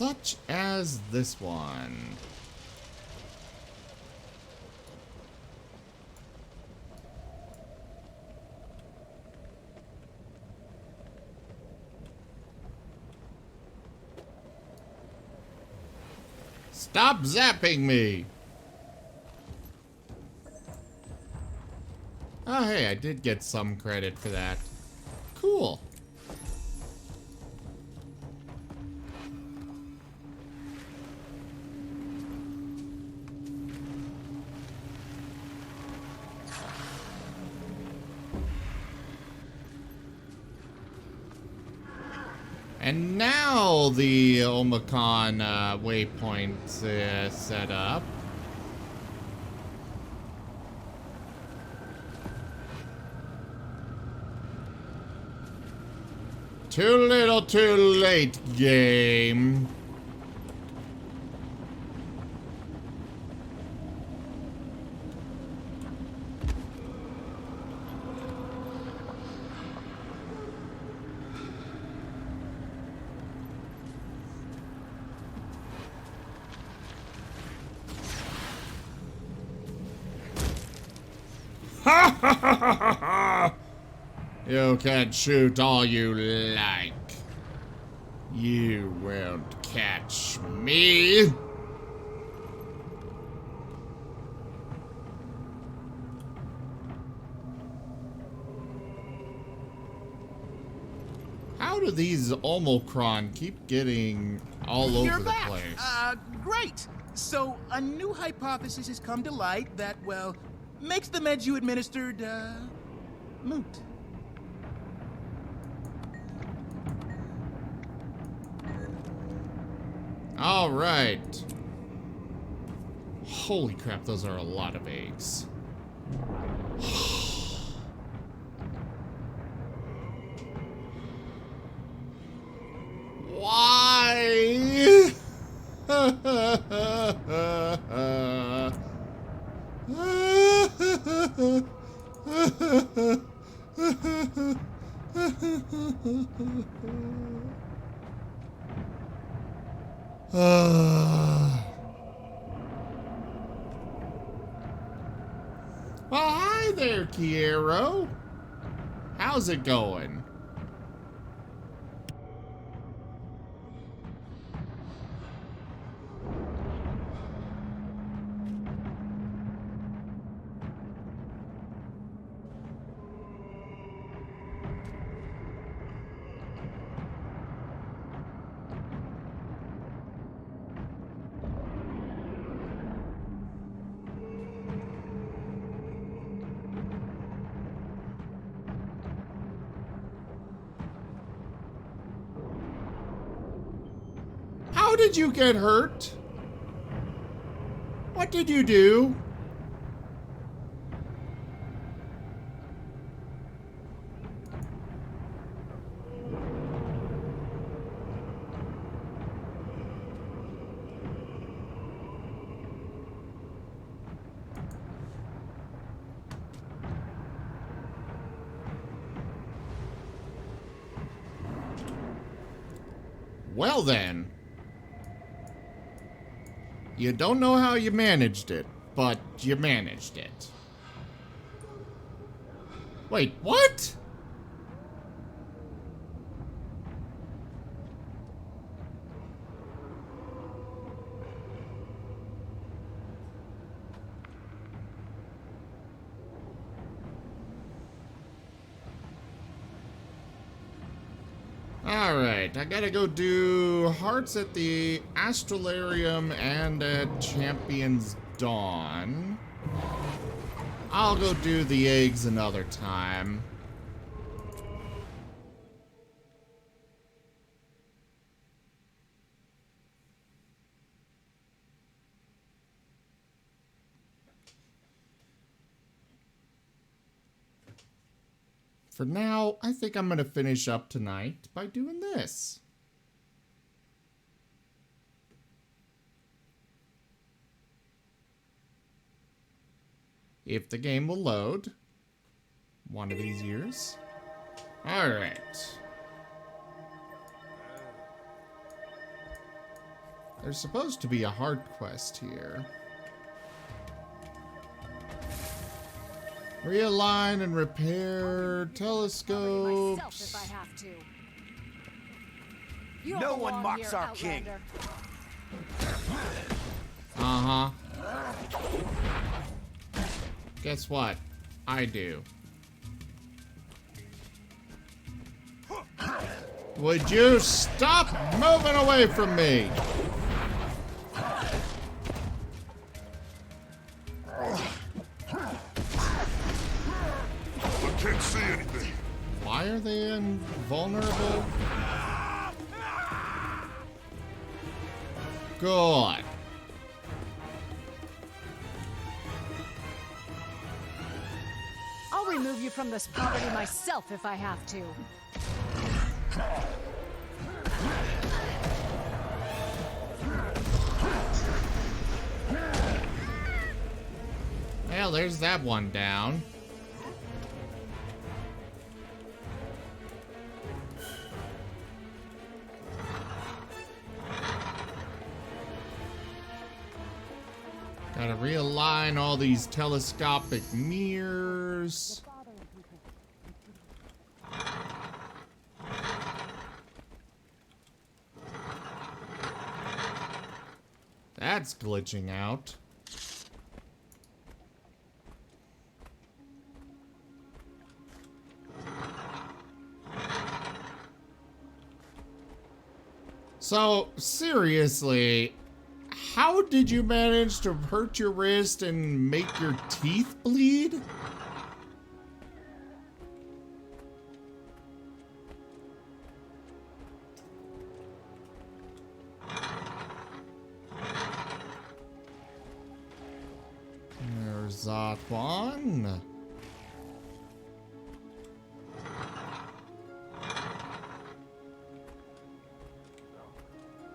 Such as this one. Stop zapping me! Oh, hey, I did get some credit for that. Cool. And now the Omicron waypoint's set up. Too little, too late, game. Ha ha ha ha ha! You can shoot all you like. You won't catch me. How do these Omicron keep getting all over the place? Great. So a new hypothesis has come to light that, well, makes the meds you administered, moot. All right. Holy crap, those are a lot of eggs. Why? Well, hi there, Kiero. How's it going? How did you get hurt? What did you do? Well then. You don't know how you managed it, but you managed it. Wait, what? Alright, I gotta go do hearts at the Astralarium and at Champion's Dawn. I'll go do the eggs another time. For now, I think I'm gonna finish up tonight by doing this. If the game will load. One of these years. Alright. There's supposed to be a hard quest here. Realign and repair telescopes. If I have to. No one mocks our king. Uh-huh. Guess what? I do. Would you stop moving away from me? I can't see anything. Why are they invulnerable? Good. I'll remove you from this property myself if I have to. Well, there's that one down. Gotta realign all these telescopic mirrors. That's glitching out. So, seriously, how did you manage to hurt your wrist and make your teeth bleed? There's that one.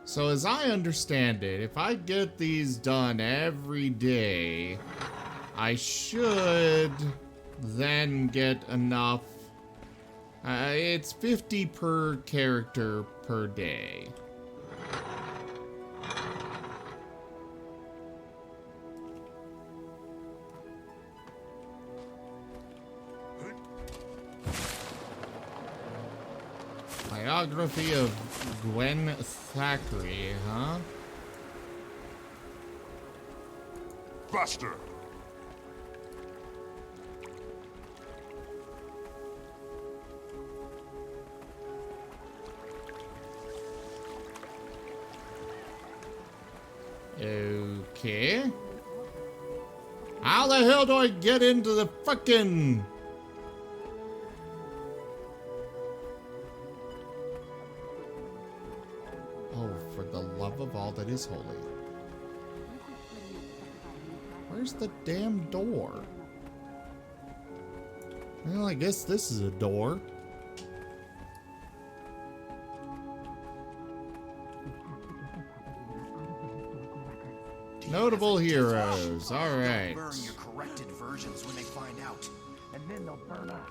So as I understand it, if I get these done every day, I should then get enough. It's 50 per character per day. Biography of Gwen Thackeray, huh? Faster! Okay. How the hell do I get into the fucking... Oh, for the love of all that is holy. Where's the damn door? Well, I guess this is a door. Notable heroes. All right. Burn your corrected versions when they find out, and then they'll burn us.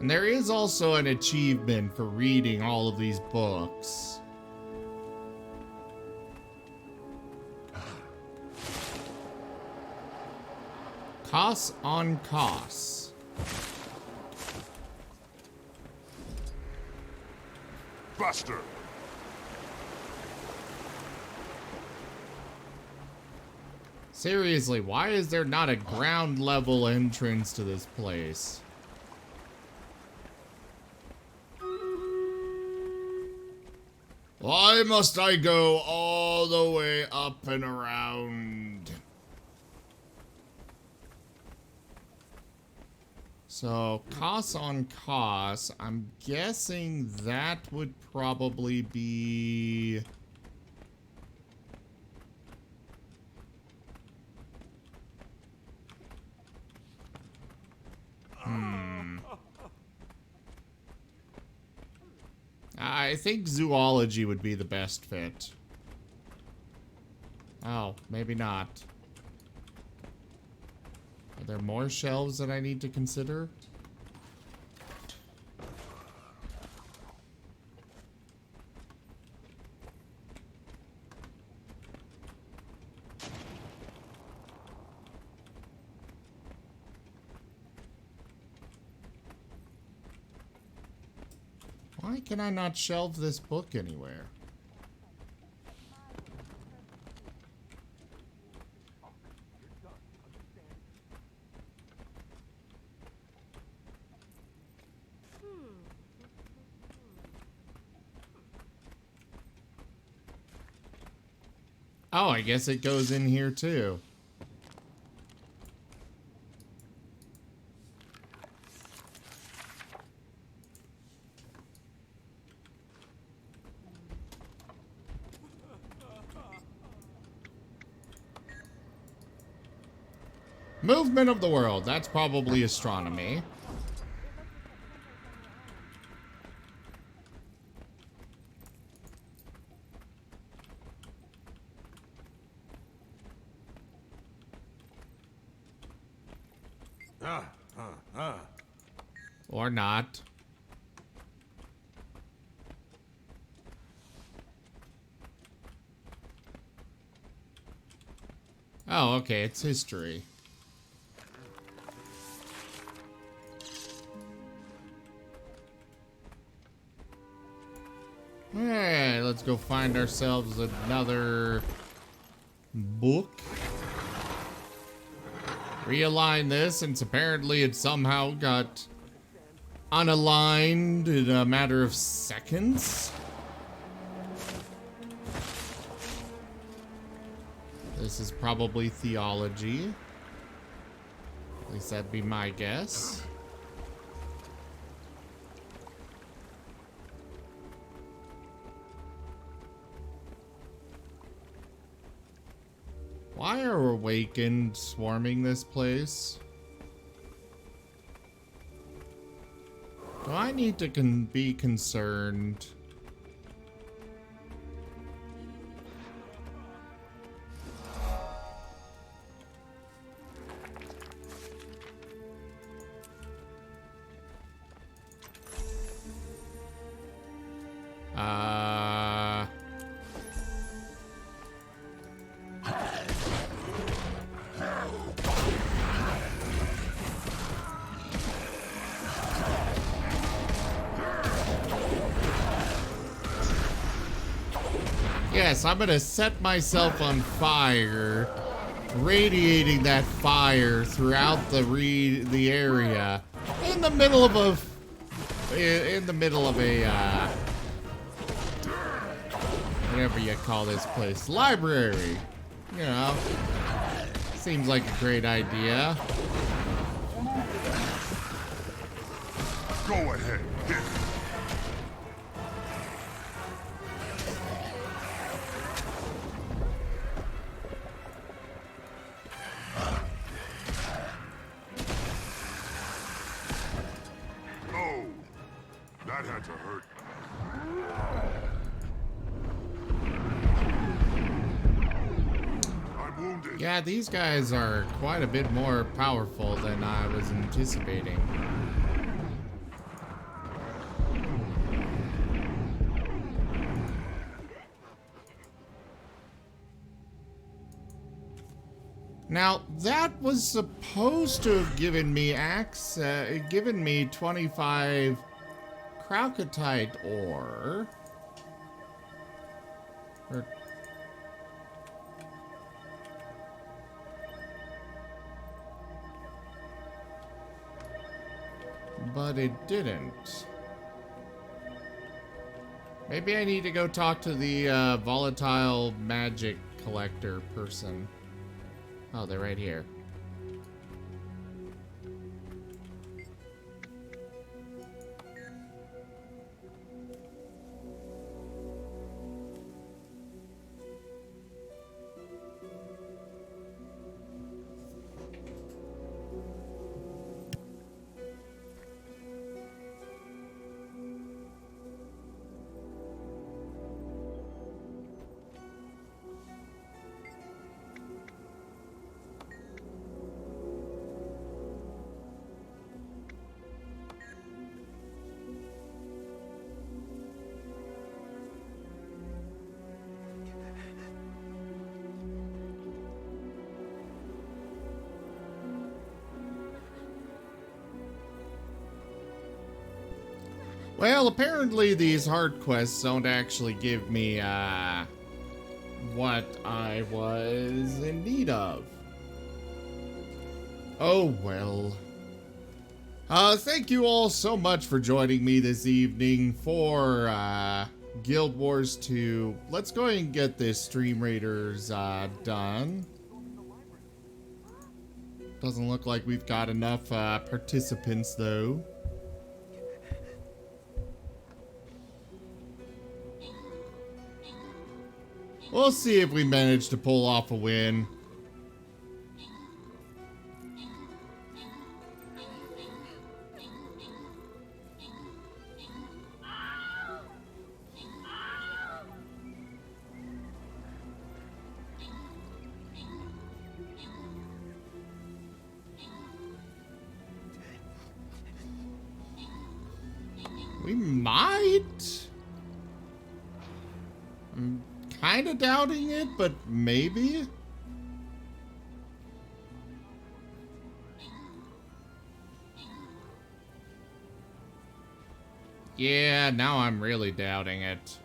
And there is also an achievement for reading all of these books. Costs on costs. Faster! Seriously, why is there not a ground level entrance to this place? Why must I go all the way up and around? So, costs on costs, I'm guessing that would probably be... I think zoology would be the best fit. Oh, maybe not. Are there more shelves that I need to consider? can I not shelve this book anywhere? Oh, I guess it goes in here too. Movement of the world. That's probably astronomy. Or not. Oh, okay, it's history. Alright, let's go find ourselves another book. Realign this, since apparently it somehow got unaligned in a matter of seconds. This is probably theology. At least that'd be my guess. Why are Awakened swarming this place? Do I need to be concerned? Yes, I'm gonna set myself on fire, radiating that fire throughout the area in the middle of a whatever you call this place, library. You know, seems like a great idea. Go ahead, hit. Oh, that had to hurt. I'm wounded. Yeah, these guys are quite a bit more powerful than I was anticipating. Now, that was supposed to have given me given me 25 Krauketite ore. But it didn't. Maybe I need to go talk to the volatile magic collector person. Oh, they're right here. Well, apparently these hard quests don't actually give me, what I was in need of. Oh, well. Thank you all so much for joining me this evening for, Guild Wars 2. Let's go ahead and get this Stream Raiders, done. Doesn't look like we've got enough, participants, though. We'll see if we manage to pull off a win. We might. I'm kind of doubting it, but maybe. Yeah, now I'm really doubting it.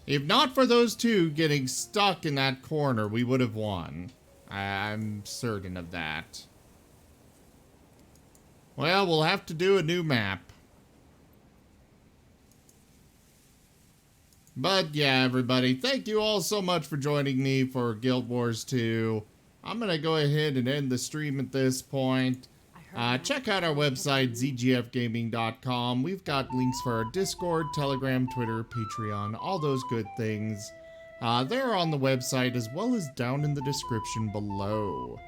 If not for those two getting stuck in that corner, we would have won. I'm certain of that. Well, we'll have to do a new map. But yeah, everybody, thank you all so much for joining me for Guild Wars 2. I'm going to go ahead and end the stream at this point. Check out our website, zgfgaming.com. We've got links for our Discord, Telegram, Twitter, Patreon, all those good things. They're on the website as well as down in the description below.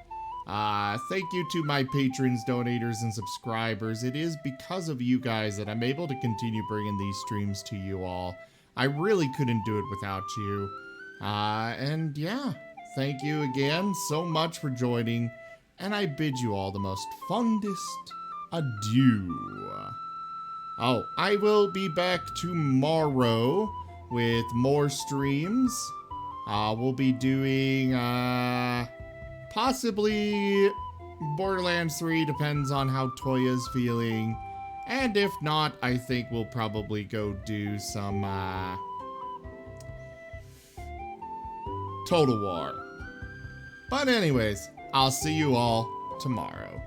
Thank you to my patrons, donators, and subscribers. It is because of you guys that I'm able to continue bringing these streams to you all. I really couldn't do it without you. And yeah, thank you again so much for joining, and I bid you all the most fondest adieu. Oh, I will be back tomorrow with more streams. We'll be doing, possibly Borderlands 3, depends on how Toya's feeling. And if not, I think we'll probably go do some, Total War. But anyways, I'll see you all tomorrow.